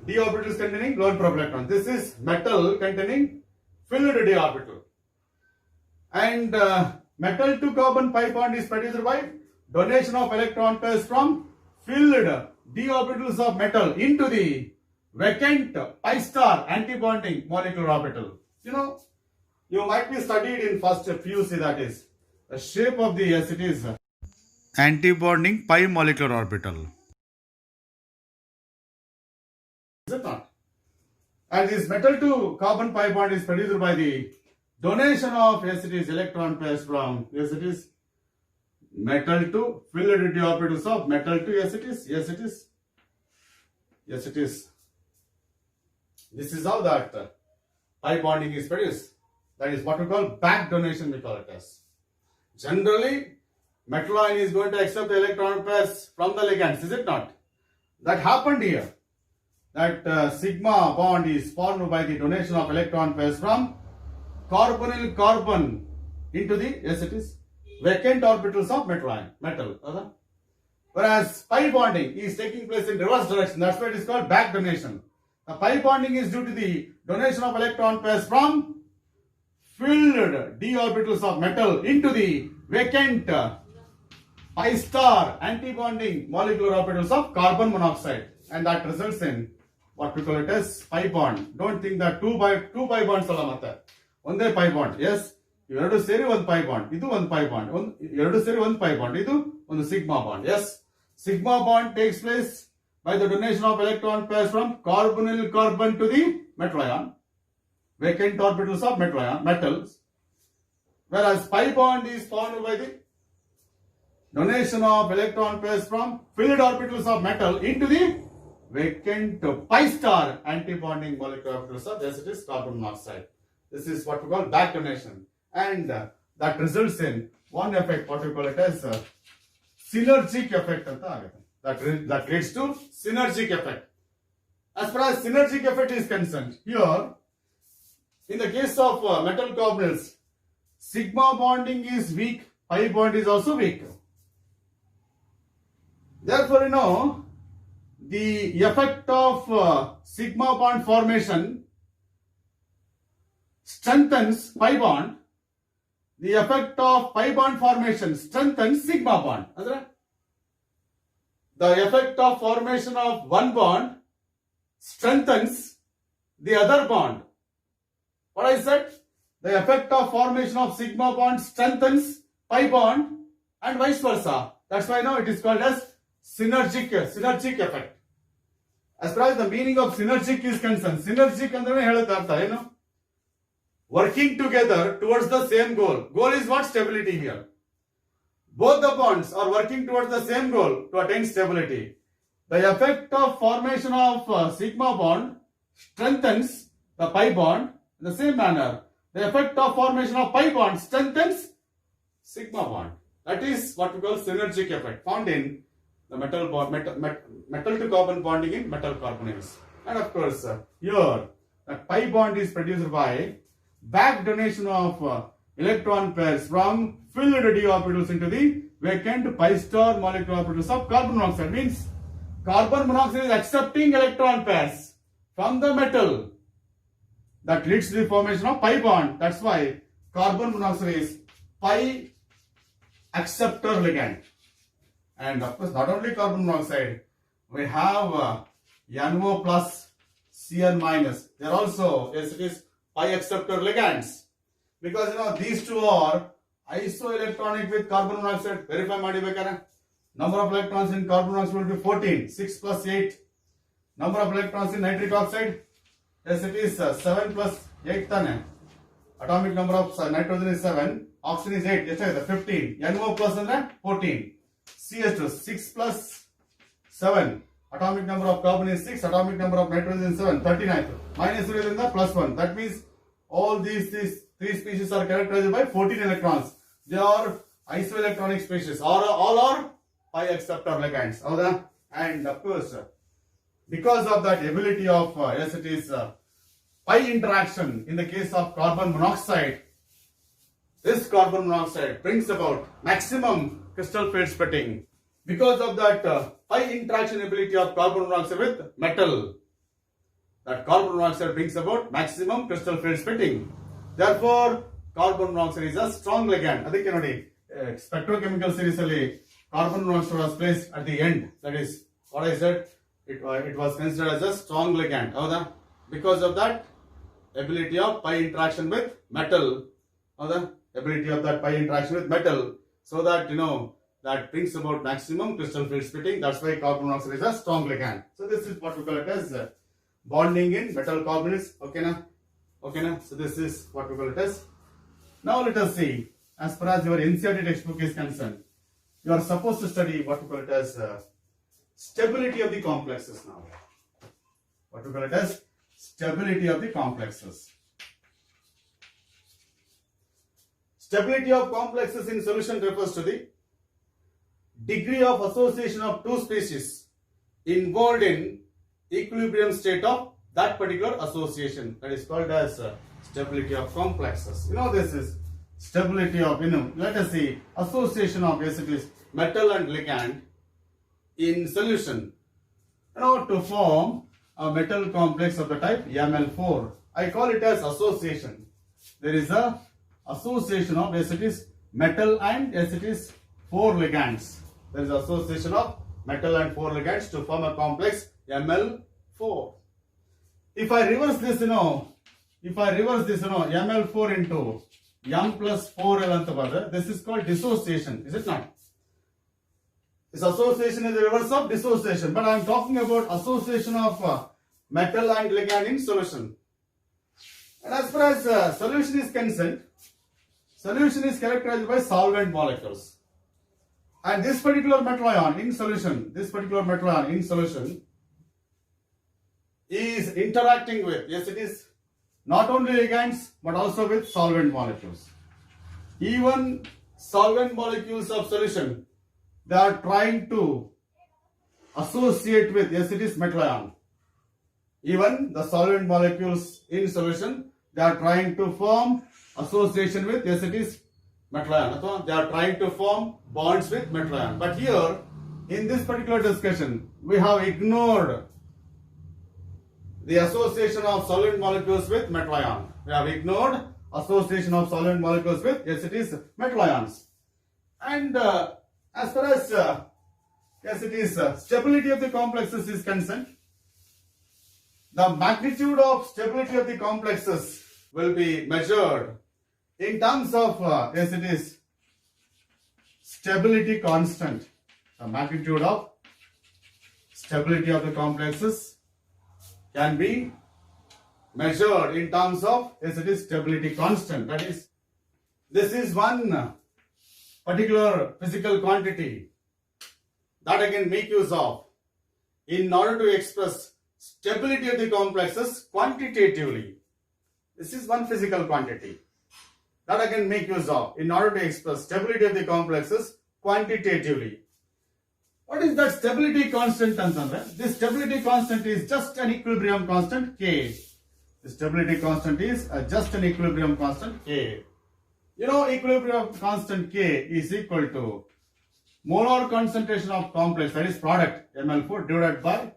d orbitals containing lone pair of electrons. This is metal containing filled d orbital. And metal to carbon pi bond is produced by donation of electron pairs from filled d orbitals of metal into the vacant pi star anti-bonding molecular orbital. You know, you might be studied in first PUC, that is the shape of the, yes, it is anti-bonding pi molecular orbital. Is it not? And this metal to carbon pi bond is produced by the donation of, yes, it is electron pairs from, yes, it is metal to filled d orbitals of metal to, yes, it is, yes, it is, yes, it is. This is how that pi bonding is produced. That is what we call back donation, we call it as. Generally, metal ion is going to accept the electron pairs from the ligands, is it not? That happened here. That sigma bond is formed by the donation of electron pairs from carbonyl carbon into the, yes, it is vacant orbitals of metal. Whereas pi bonding is taking place in reverse direction. That's why it is called back donation. The pi bonding is due to the donation of electron pairs from filled d orbitals of metal into the vacant pi star anti-bonding molecular orbitals of carbon monoxide, and that results in what we call it as pi bond. Don't think that two pi bonds alla matte. Onde pi bond. Yes, ಎರಡು ಸೇರಿ ಒಂದು pi bond. ಇದು ಒಂದು pi bond. ಎರಡು ಸೇರಿ ಒಂದು pi bond. ಇದು ಒಂದು sigma bond. Yes, sigma bond takes place by the donation of electron pairs from carbonyl carbon to the metal ion, vacant orbitals of metals, whereas pi bond is formed by the donation of electron pairs from filled orbitals of metal into the vacant pi star anti-bonding molecular orbitals of, yes, it is carbon monoxide. This is what we call back donation, and that results in one effect, what we call it as synergic effect anta agutte. That leads to synergic effect. As far as synergic effect is concerned, here in the case of metal carbonyls, sigma bonding is weak, pi bond is also weak. Therefore, the effect of sigma bond formation strengthens pi bond. The effect of pi bond formation strengthens sigma bond. The effect of formation of one bond strengthens the other bond. What I said? The effect of formation of sigma bond strengthens pi bond and vice versa. That's why now it is called as synergic effect. As far as the meaning of synergic is concerned, synergic andre helutte artha working together towards the same goal. Goal is what? Stability here. Both the bonds are working towards the same goal to attain stability. The effect of formation of sigma bond strengthens the pi bond in the same manner. The effect of formation of pi bond strengthens sigma bond. That is what we call synergic effect found in the metal to carbon bonding in metal carbonyls. And of course, here the pi bond is produced by back donation of electron pairs from filled d orbitals into the vacant pi star molecular orbitals of carbon monoxide. Means carbon monoxide is accepting electron pairs from the metal. That leads to the formation of pi bond. That's why carbon monoxide is pi acceptor ligand. And of course, not only carbon monoxide, we have NO plus, Cn minus. They are also, yes, it is pi acceptor ligands. Because these two are isoelectronic with carbon monoxide. Verify ಮಾಡಿ number of electrons in carbon monoxide will be 14, 6 plus 8. Number of electrons in nitric oxide, yes, it is 7 plus 8 tane. Atomic number of nitrogen is 7, oxygen is 8, yes, 15. NO plus and 14. CH2, 6 plus 7. Atomic number of carbon is 6, atomic number of nitrogen is 7, 39. Minus 3 is in the plus 1. That means all these three species are characterized by 14 electrons. They are isoelectronic species. All are pi acceptor ligands. And of course, because of that ability of, yes, it is pi interaction in the case of carbon monoxide, this carbon monoxide brings about maximum crystal field splitting. Because of that pi interaction ability of carbon monoxide with metal, that carbon monoxide brings about maximum crystal field splitting. Therefore, carbon monoxide is a strong ligand. ಅದಕ್ಕೆ ನೋಡಿ spectrochemical series ಅಲ್ಲಿ carbon monoxide was placed at the end. That is what I said. It was considered as a strong ligand. ಹೌದಾ? Because of that ability of pi interaction with metal. ಹೌದಾ? Ability of that pi interaction with metal. So that that brings about maximum crystal field splitting. That's why carbon monoxide is a strong ligand. So this is what we call it as bonding in metal carbonyls. Okay na? So this is what we call it as. Now let us see, as far as your NCERT textbook is concerned, you are supposed to study what we call it as stability of the complexes now. What we call it as stability of the complexes. Stability of complexes in solution refers to the degree of association of two species involved in equilibrium state of that particular association. That is called as stability of complexes. This is stability of, let us see, association of, yes, it is metal and ligand in solution, to form a metal complex of the type Ml4. I call it as association. There is a association of, yes, it is metal and, yes, it is 4 ligands. There is association of metal and 4 ligands to form a complex Ml4. If I reverse this, Ml4 into M plus 4L anta this is called dissociation, is it not? This association is the reverse of dissociation, but I am talking about association of metal and ligand in solution. And as far as solution is concerned, solution is characterized by solvent molecules. And this particular metal ion in solution, is interacting with, yes, it is not only ligands but also with solvent molecules. Even solvent molecules of solution, they are trying to associate with, yes, it is metal ion. Even the solvent molecules in solution, they are trying to form association with, yes, it is metal ion. They are trying to form bonds with metal ion. But here, in this particular discussion, we have ignored the association of solvent molecules with metal ion. We have ignored association of solvent molecules with, yes, it is metal ions. And as far as, yes, it is stability of the complexes is concerned, the magnitude of stability of the complexes will be measured in terms of, yes, it is stability constant. The magnitude of stability of the complexes can be measured in terms of, yes, it is stability constant. That is, this is one particular physical quantity that I can make use of in order to express stability of the complexes quantitatively. This is one physical quantity that I can make use of in order to express stability of the complexes quantitatively. What is that stability constant, Tanzandra? This stability constant is just an equilibrium constant K. The stability constant is just an equilibrium constant K. You know, equilibrium constant K is equal to molar concentration of complex, that is product, Ml4, divided by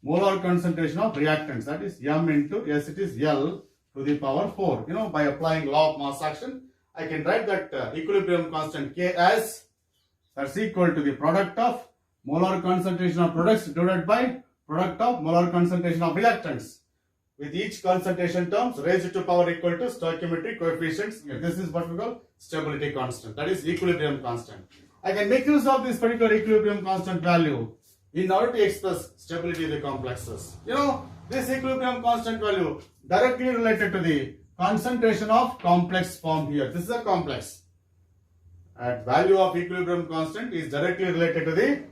molar concentration of reactants, that is M into, yes, it is L to the power 4. You know, by applying law of mass action, I can write that equilibrium constant K as, that's equal to the product of molar concentration of products divided by product of molar concentration of reactants, with each concentration terms raised to power equal to stoichiometric coefficients. This is what we call stability constant, that is equilibrium constant. I can make use of this particular equilibrium constant value in order to express stability of the complexes. You know, this equilibrium constant value directly related to the concentration of complex formed here. This is a complex. And value of equilibrium constant is directly related to the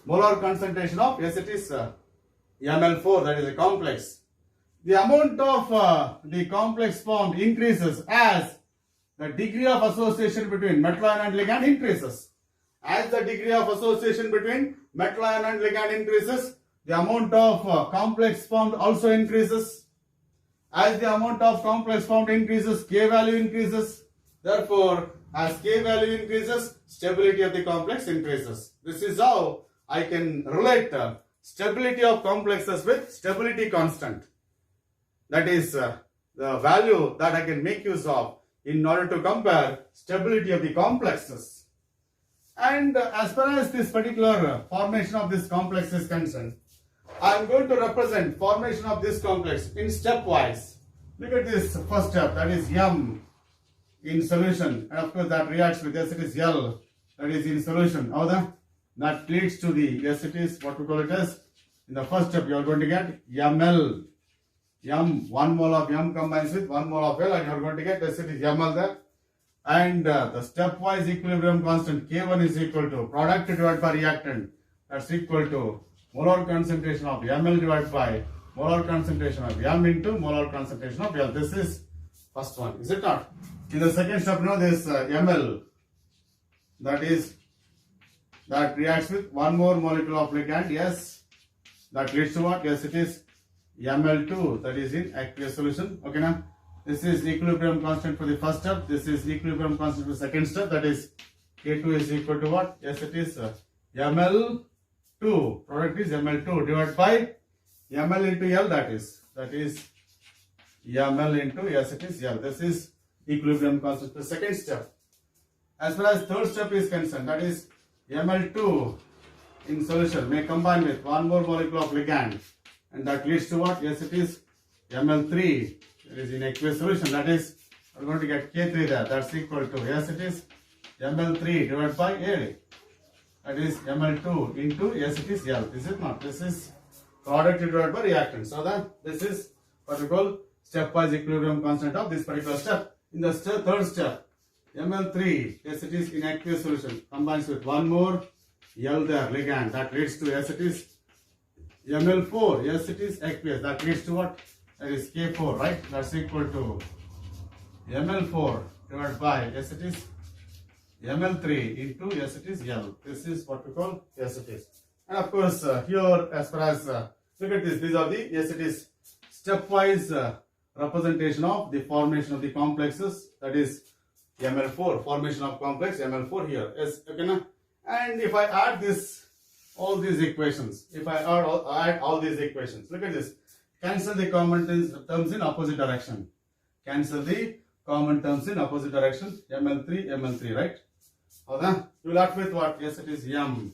molar concentration of, yes, it is Ml4, that is a complex. The amount of the complex formed increases as the degree of association between metal ion and ligand increases. As the degree of association between metal ion and ligand increases, the amount of complex formed also increases. As the amount of complex formed increases, K value increases. Therefore, as K value increases, stability of the complex increases. This is how I can relate stability of complexes with stability constant. That is the value that I can make use of in order to compare stability of the complexes. And as far as this particular formation of this complex is concerned, I am going to represent formation of this complex in stepwise. Look at this first step, that is M in solution, and of course that reacts with, yes, it is L, that is in solution. How that leads to the, yes, it is what we call it as, in the first step you are going to get Ml. 1 mole of M combines with 1 mole of L, and you are going to get, yes, it is Ml there. And the stepwise equilibrium constant K1 is equal to product divided by reactant, that's equal to molar concentration of Ml divided by molar concentration of M into molar concentration of L. This is first one, is it not? In the second step, now this Ml, that reacts with one more molecule of ligand, yes, that leads to what? Yes, it is Ml2, that is in aqueous solution. Okay, now this is equilibrium constant for the first step. This is equilibrium constant for the second step. That is K2 is equal to what? Yes, it is Ml2. Product is Ml2 divided by Ml into L. That is Ml into, yes, it is L. This is equilibrium constant for the second step. As far as third step is concerned, that is Ml2 in solution may combine with one more molecule of ligand, and that leads to what? Yes, it is Ml3. It is in aqueous solution. That is, we are going to get K3 there. That's equal to, yes, it is Ml3 divided by L. That is Ml2 into, yes, it is L. Is it not? This is product divided by reactant. So that this is what we call stepwise equilibrium constant of this particular step. In the third step, Ml3, yes, it is in aqueous solution, combines with one more L there, ligand. That leads to, yes, it is Ml4, yes, it is aqueous. That leads to what? That is K4, right? That's equal to Ml4 divided by, yes, it is Ml3 into, yes, it is L. This is what we call, yes, it is. And of course, here as far as, look at this, these are the, yes, it is stepwise representation of the formation of the complexes, that is Ml4, formation of complex Ml4 here. Yes, okay na? And if I add this, all these equations, if I add all these equations, look at this. Cancel the common terms in opposite direction. Cancel the common terms in opposite direction. Ml3, right? Okay? You left with what? Yes, it is M.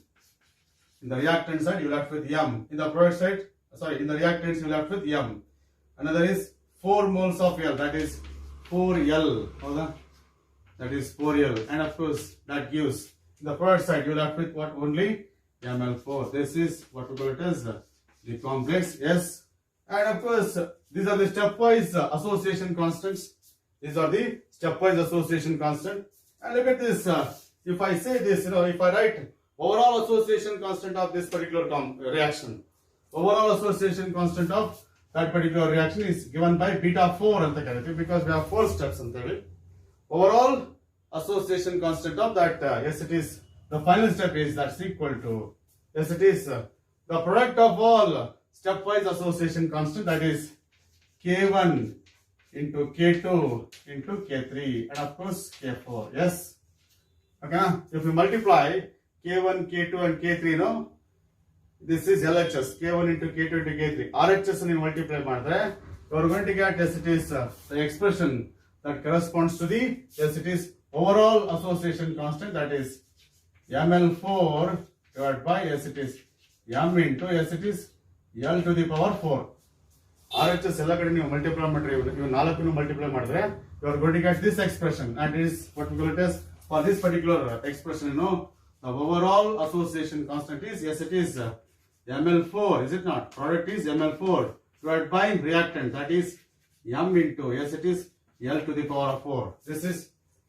In the reactant side, you left with M. In the product side, sorry, in the reactants, you left with M. Another is 4 moles of L, that is 4L. Okay? That is 4L. And of course, that gives, in the product side, you left with what? Only Ml4. This is what we call it as the complex S. And of course, these are the stepwise association constants. These are the stepwise association constant. And look at this. If I say this, if I write overall association constant of this particular reaction, overall association constant of that particular reaction is given by beta 4 anta karite, because we have 4 steps anta ಹೇಳಿ. Overall association constant of that, yes, it is the final step is that's equal to, yes, it is the product of all stepwise association constant, that is K1 into K2 into K3 and of course K4. Yes. Okay. If you multiply K1, K2 and K3, no, this is LHS. K1 into K2 into K3. RHS and you multiply madre, you are going to get, yes, it is the expression that corresponds to the, yes, it is overall association constant, that is Ml4 divided by, yes, it is M into, yes, it is L to the power 4. RHS ಎಲ್ಲ ಕಡೆ ನೀವು multiply ಮಾಡ್ರೆ, ನೀವು 4 multiply ಮಾಡಿದ್ರೆ, you are going to get this expression, and it is what we call it as, for this particular expression, the overall association constant is, yes, it is Ml4, is it not? Product is Ml4 divided by reactant, that is M into, yes, it is L to the power of 4. This is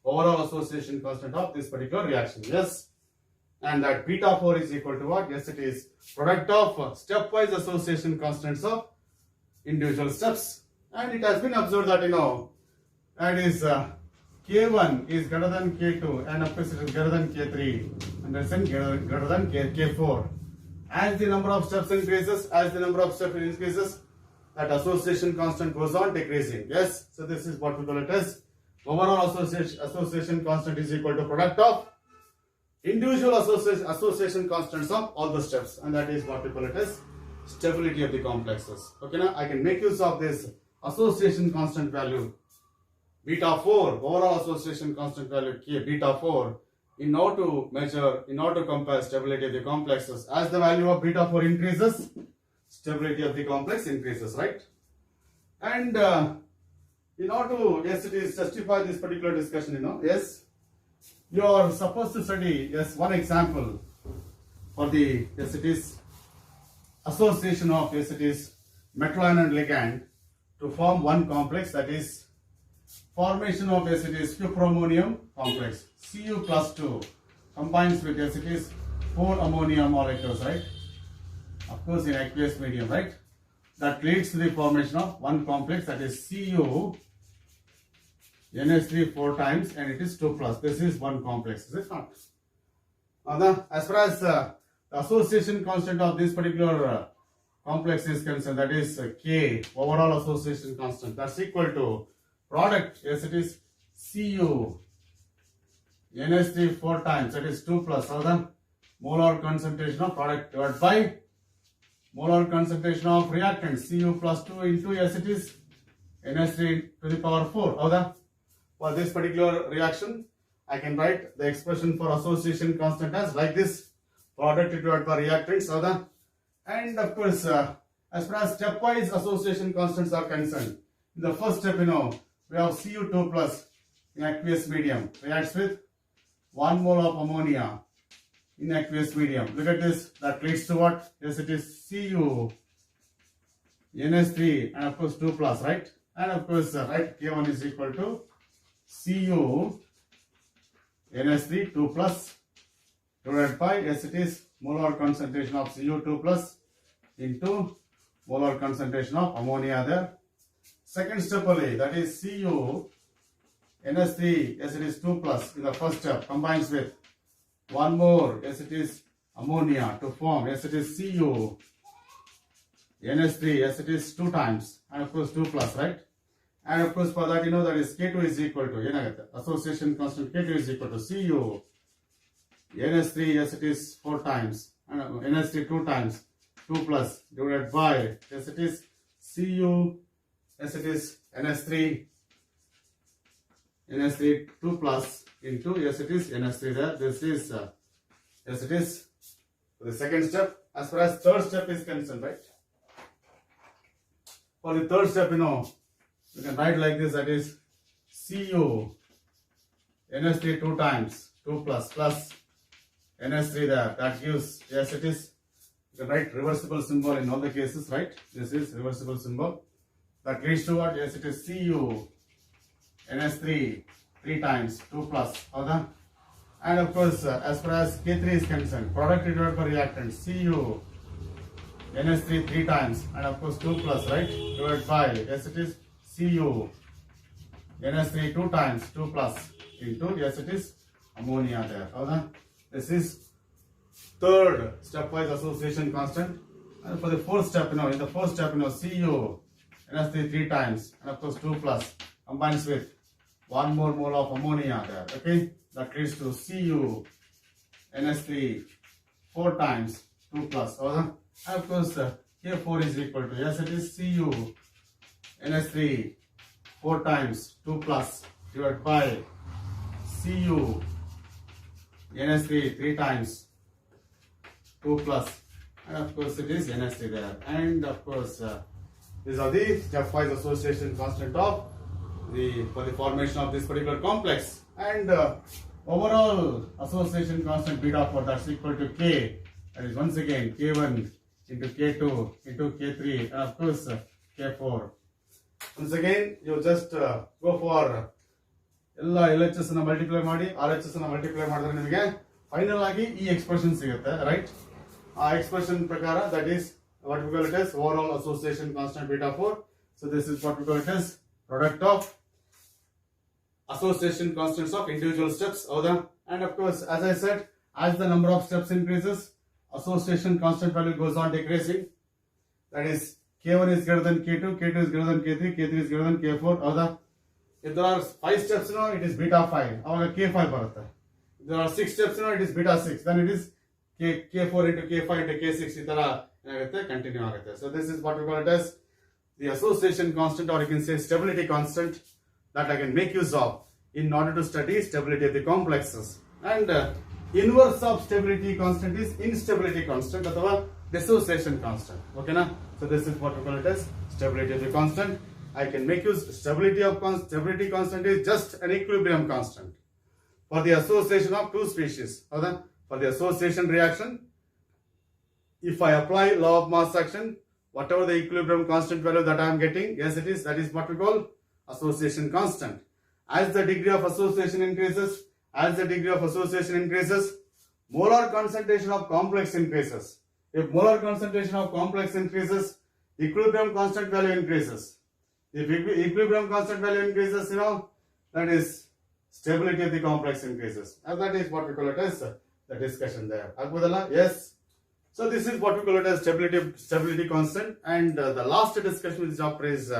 overall association constant of this particular reaction. Yes. And that beta 4 is equal to what? Yes, it is product of stepwise association constants of individual steps. And it has been observed that, that is K1 is greater than K2 and of course it is greater than K3 and that's greater than K4. As the number of steps increases, that association constant goes on decreasing. Yes. So this is what we call it as overall association constant is equal to product of individual association constants of all the steps, and that is what we call it as stability of the complexes. Okay, now I can make use of this association constant value beta 4, overall association constant value K beta 4, in order to measure, in order to compare stability of the complexes. As the value of beta 4 increases, stability of the complex increases, right? And in order to, yes, it is justify this particular discussion, yes, you are supposed to study, yes, one example for the, yes, it is association of, yes, it is metal ion and ligand to form one complex, that is formation of, yes, it is cuproammonium complex, Cu plus 2 combines with, yes, it is 4 ammonia molecules, right? Of course in aqueous medium, right? That leads to the formation of one complex, that is Cu NH3 4 times and it is 2 plus. This is one complex, is it not? As far as the association constant of this particular complex is concerned, that is K, overall association constant, that's equal to product, yes, it is Cu NH3 4 times, that is 2 plus, molar concentration of product divided by molar concentration of reactant, Cu plus 2 into, yes, it is NH3 to the power 4. For this particular reaction, I can write the expression for association constant as like this, product divided by reactants. And of course, as far as stepwise association constants are concerned, in the first step, we have Cu2 plus in aqueous medium reacts with 1 mole of ammonia in aqueous medium. Look at this, that leads to what? Yes, it is Cu NH3 and of course 2 plus, right? And of course, right, K1 is equal to Cu NH3 2 plus divided by, yes, it is molar concentration of Cu2 plus into molar concentration of ammonia there. Second step only, that is Cu NH3, yes, it is 2 plus in the first step, combines with 1 more, yes, it is ammonia to form, yes, it is Cu NH3, yes, it is 2 times and of course 2 plus, right? And of course, for that, you know, that is K2 is equal to, association constant K2 is equal to Cu NH3, yes, it is 4 times, and NH3 2 times, 2 plus, divided by, yes, it is Cu, yes, it is NH3 2 plus into, yes, it is NH3 there. This is, yes, it is the second step. As far as third step is concerned, right? For the third step, you know, you can write like this, that is Cu NH3 2 times, 2 plus NH3 there. That gives, yes, it is, you can write reversible symbol in all the cases, right? This is reversible symbol. That leads to what? Yes, it is Cu NH3 3 times, 2 plus. Okay? And of course, as far as K3 is concerned, product divided by reactant, Cu NH3 3 times, and of course 2 plus, right? Divided by, yes, it is Cu NH3 2 times, 2 plus into, yes, it is ammonia there. Okay? This is third stepwise association constant. And for the fourth step, you know, in the fourth step, you know, Cu NH3 3 times, and of course 2 plus combines with 1 more mole of ammonia there. Okay? That leads to Cu NH3 4 times, 2 plus. Okay? And of course, K4 is equal to, yes, it is Cu NH3 4 times, 2 plus, divided by Cu NH3 3 times, 2 plus, and of course it is NH3 there. And of course, these are the stepwise association constant of for the formation of this particular complex. And overall association constant beta for that's equal to K. That is once again K1 into K2 into K3, and of course K4. Once again, you just go for ಎಲ್ಲ LHS ಅನ್ನು multiply ಮಾಡಿ RHS ಅನ್ನು multiply ಮಾಡಿದ್ರೆ ನಿಮಗೆ final ಆಗಿ ಈ expression ಸಿಗುತ್ತೆ, right? ಆ ಎಕ್ಸ್ಪ್ರೆಷನ್ ಪ್ರಕಾರ that is what we call it as overall association constant beta 4. So this is what we call it as product of association constants of individual steps. And of course, as I said, as the number of steps increases, association constant value goes on decreasing. That is K1 is greater than K2, K2 is greater than K3, K3 is greater than K4. If there are 5 steps, you know, it is beta 5. Avaga K5 barutte. If there are 6 steps, you know, it is beta 6. Then it is K4 into K5 into K6 itara continue agutte. So this is what we call it as the association constant, or you can say stability constant, that I can make use of in order to study stability of the complexes. And inverse of stability constant is instability constant or dissociation constant. Okay na? So this is what we call it as stability of the constant. I can make use stability constant is just an equilibrium constant for the association of two species. For the association reaction, if I apply law of mass action, whatever the equilibrium constant value that I am getting, yes, it is, that is what we call association constant. As the degree of association increases, molar concentration of complex increases. If molar concentration of complex increases, equilibrium constant value increases. If equilibrium constant value increases, you know, that is stability of the complex increases. And that is what we call it as the discussion there. Agudala? Yes. So this is what we call it as stability constant. And the last discussion with this chapter is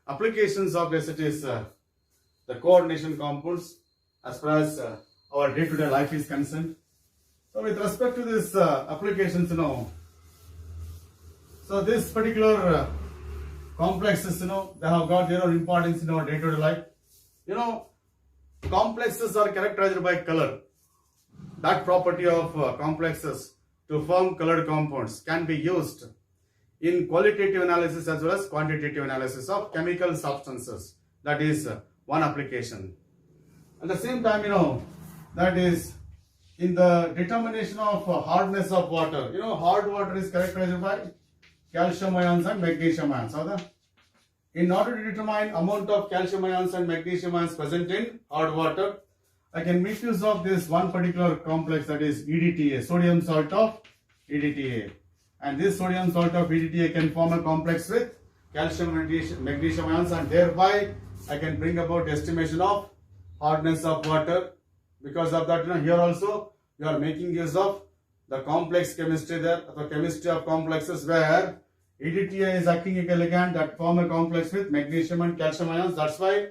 applications of this. It is the coordination compounds as far as our day-to-day life is concerned. So with respect to this applications, you know, so this particular complexes, you know, they have got their own importance in our day-to-day life. You know, complexes are characterized by color. That property of complexes to form colored compounds can be used in qualitative analysis as well as quantitative analysis of chemical substances. That is one application. At the same time, you know, that is in the determination of hardness of water. You know, hard water is characterized by calcium ions and magnesium ions. In order to determine amount of calcium ions and magnesium ions present in hard water, I can make use of this one particular complex, that is EDTA, sodium salt of EDTA. And this sodium salt of EDTA can form a complex with calcium and magnesium ions, and thereby I can bring about estimation of hardness of water. Because of that, you know, here also we are making use of the complex chemistry there, the chemistry of complexes, where EDTA is acting like a ligand that form a complex with magnesium and calcium ions. That's why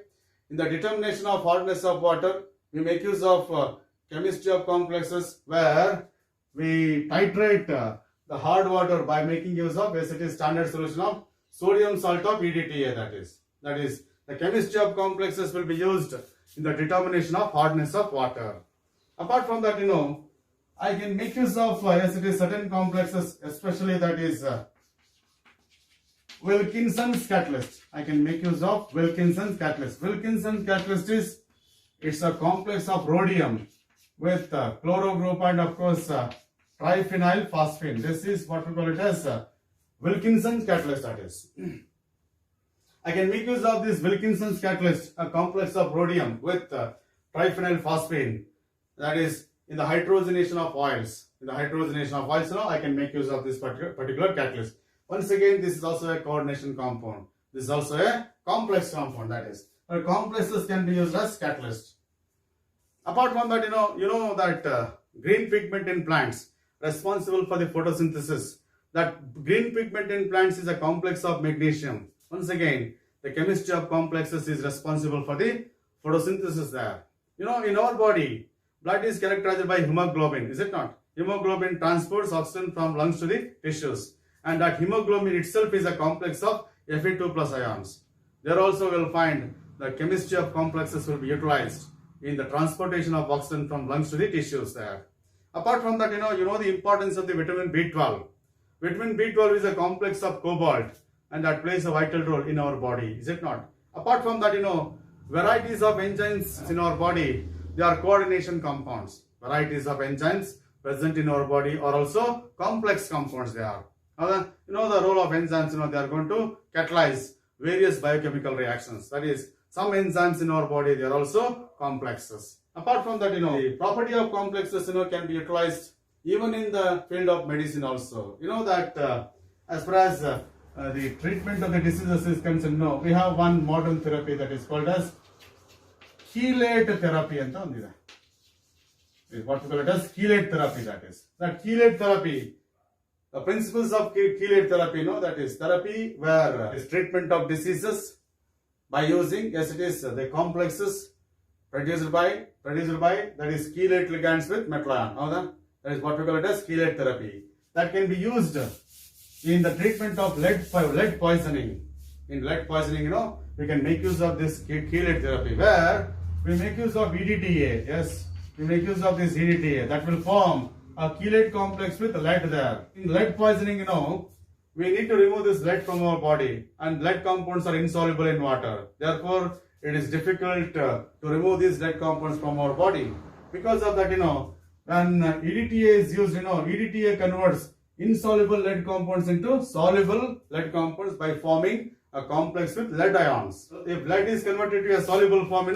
in the determination of hardness of water, we make use of chemistry of complexes where we titrate the hard water by making use of acetic standard solution of sodium salt of EDTA. That is the chemistry of complexes will be used in the determination of hardness of water. Apart from that, I can make use of certain complexes, especially that is Wilkinson's catalyst. I can make use of Wilkinson's catalyst. Wilkinson's catalyst is, it's a complex of rhodium with chloro group and of course triphenyl phosphine. This is what we call it as Wilkinson's catalyst, that is. I can make use of this Wilkinson's catalyst, a complex of rhodium with triphenyl phosphine, that is in the hydrogenation of oils. In the hydrogenation of oils, I can make use of this particular catalyst. Once again, this is also a coordination compound. This is also a complex compound, that is. Complexes can be used as catalyst. Apart from that, you know that green pigment in plants responsible for the photosynthesis. That green pigment in plants is a complex of magnesium. Once again, the chemistry of complexes is responsible for the photosynthesis there. In our body, blood is characterized by hemoglobin, is it not? Hemoglobin transports oxygen from lungs to the tissues. And that hemoglobin itself is a complex of Fe2 plus ions. There also we'll find the chemistry of complexes will be utilized in the transportation of oxygen from lungs to the tissues there. Apart from that, you know the importance of the vitamin B12. Vitamin B12 is a complex of cobalt and that plays a vital role in our body, is it not? Apart from that, varieties of enzymes in our body, they are coordination compounds. Varieties of enzymes present in our body are also complex compounds they are. The role of enzymes, they are going to catalyze various biochemical reactions. That is, some enzymes in our body, they are also complexes. Apart from that, the property of complexes, can be utilized even in the field of medicine also. That as far as the treatment of the diseases is concerned, we have one modern therapy that is called as chelate therapy. What we call it as chelate therapy, that is. That chelate therapy, the principles of chelate therapy, that is therapy where is treatment of diseases by using, the complexes produced by that is chelate ligands with metal ion. That is what we call it as chelate therapy. That can be used in the treatment of lead poisoning. In lead poisoning, we can make use of this chelate therapy where we make use of EDTA. Yes, we make use of this EDTA that will form a chelate complex with lead there. In lead poisoning, we need to remove this lead from our body, and lead compounds are insoluble in water. Therefore, it is difficult to remove these lead compounds from our body. Because of that, when EDTA is used, EDTA converts insoluble lead compounds into soluble lead compounds by forming a complex with lead ions. So if lead is converted to a soluble form,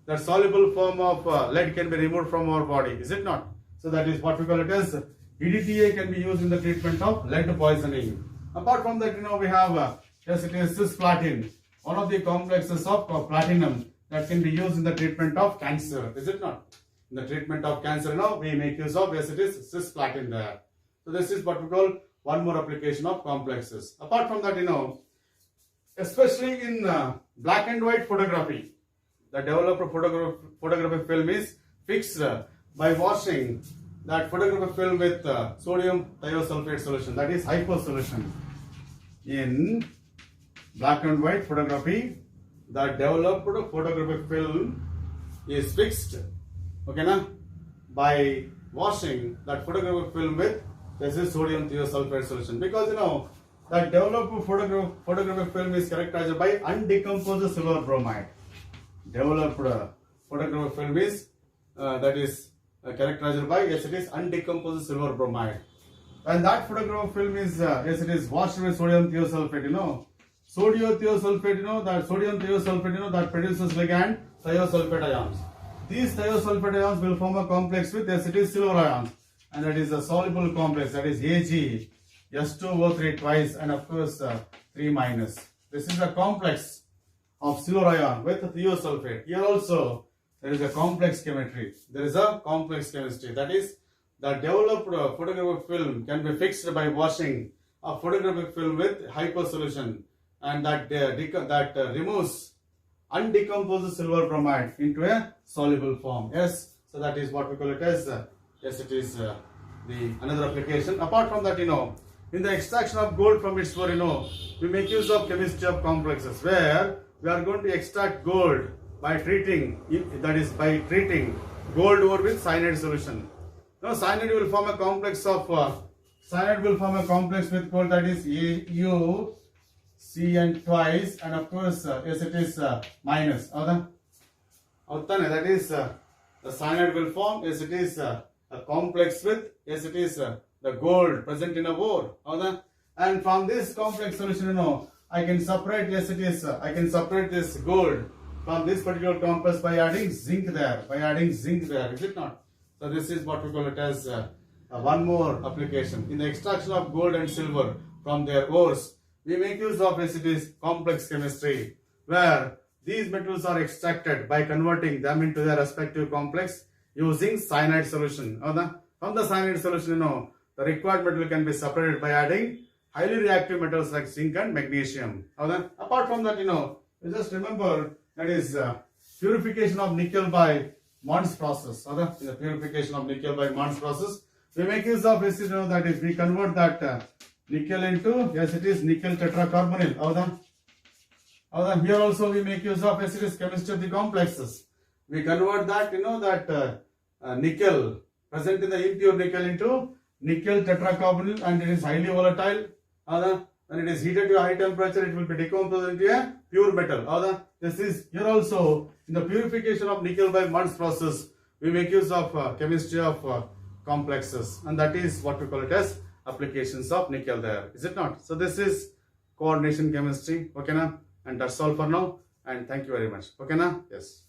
that soluble form of lead can be removed from our body, is it not? So that is what we call it as EDTA can be used in the treatment of lead poisoning. Apart from that, we have cisplatin, one of the complexes of platinum that can be used in the treatment of cancer, is it not? In the treatment of cancer, we make use of cisplatin there. So this is what we call one more application of complexes. Apart from that, especially in black and white photography, the developed photographic film is fixed by washing that photographic film with sodium thiosulfate solution, that is hypo solution. In black and white photography, the developed photographic film is fixed, by washing that photographic film with sodium thiosulfate solution. Because that developed photographic film is characterized by undecomposed silver bromide. Developed photographic film is characterized by undecomposed silver bromide. And that photographic film is washed with sodium thiosulfate. Sodium thiosulfate, that sodium thiosulfate, that produces ligand thiosulfate ions. These thiosulfate ions will form a complex with silver ions, and that is a soluble complex, that is Ag, S2O3 twice, and of course 3 minus. This is a complex of silver ion with thiosulfate. Here also there is a complex chemistry. There is a complex chemistry. That is, the developed photographic film can be fixed by washing a photographic film with hyper solution, and that removes undecomposed silver bromide into a soluble form. Yes, so that is what we call it as yes, it is the another application. Apart from that, in the extraction of gold from its ore, we make use of chemistry of complexes, where we are going to extract gold by treating, that is by treating gold ore with cyanide solution. Now cyanide will form a complex of with gold, that is AuCN twice, and of course yes, it is minus. That is the cyanide will form, yes, it is a complex with, yes, it is the gold present in a ore. And from this complex solution, I can separate, yes, it is I can separate this gold from this particular complex by adding zinc there, is it not? So this is what we call it as one more application. In the extraction of gold and silver from their ores, we make use of, yes, it is complex chemistry, where these metals are extracted by converting them into their respective complex using cyanide solution. From the cyanide solution, the required metal can be separated by adding highly reactive metals like zinc and magnesium. Apart from that, you just remember, that is purification of nickel by Mons process. In the purification of nickel by Mons process, we make use of, yes, that is we convert that nickel into, yes, it is nickel tetracarbonyl. Here also we make use of, yes, it is chemistry of the complexes. We convert that, nickel present in the impure nickel into nickel tetracarbonyl, and it is highly volatile. When it is heated to a high temperature, it will be decomposed into a pure metal. This is here also in the purification of nickel by Mons process, we make use of chemistry of complexes, and that is what we call it as applications of nickel there, is it not? So this is coordination chemistry, okay na? And that's all for now, and thank you very much, okay na? Yes.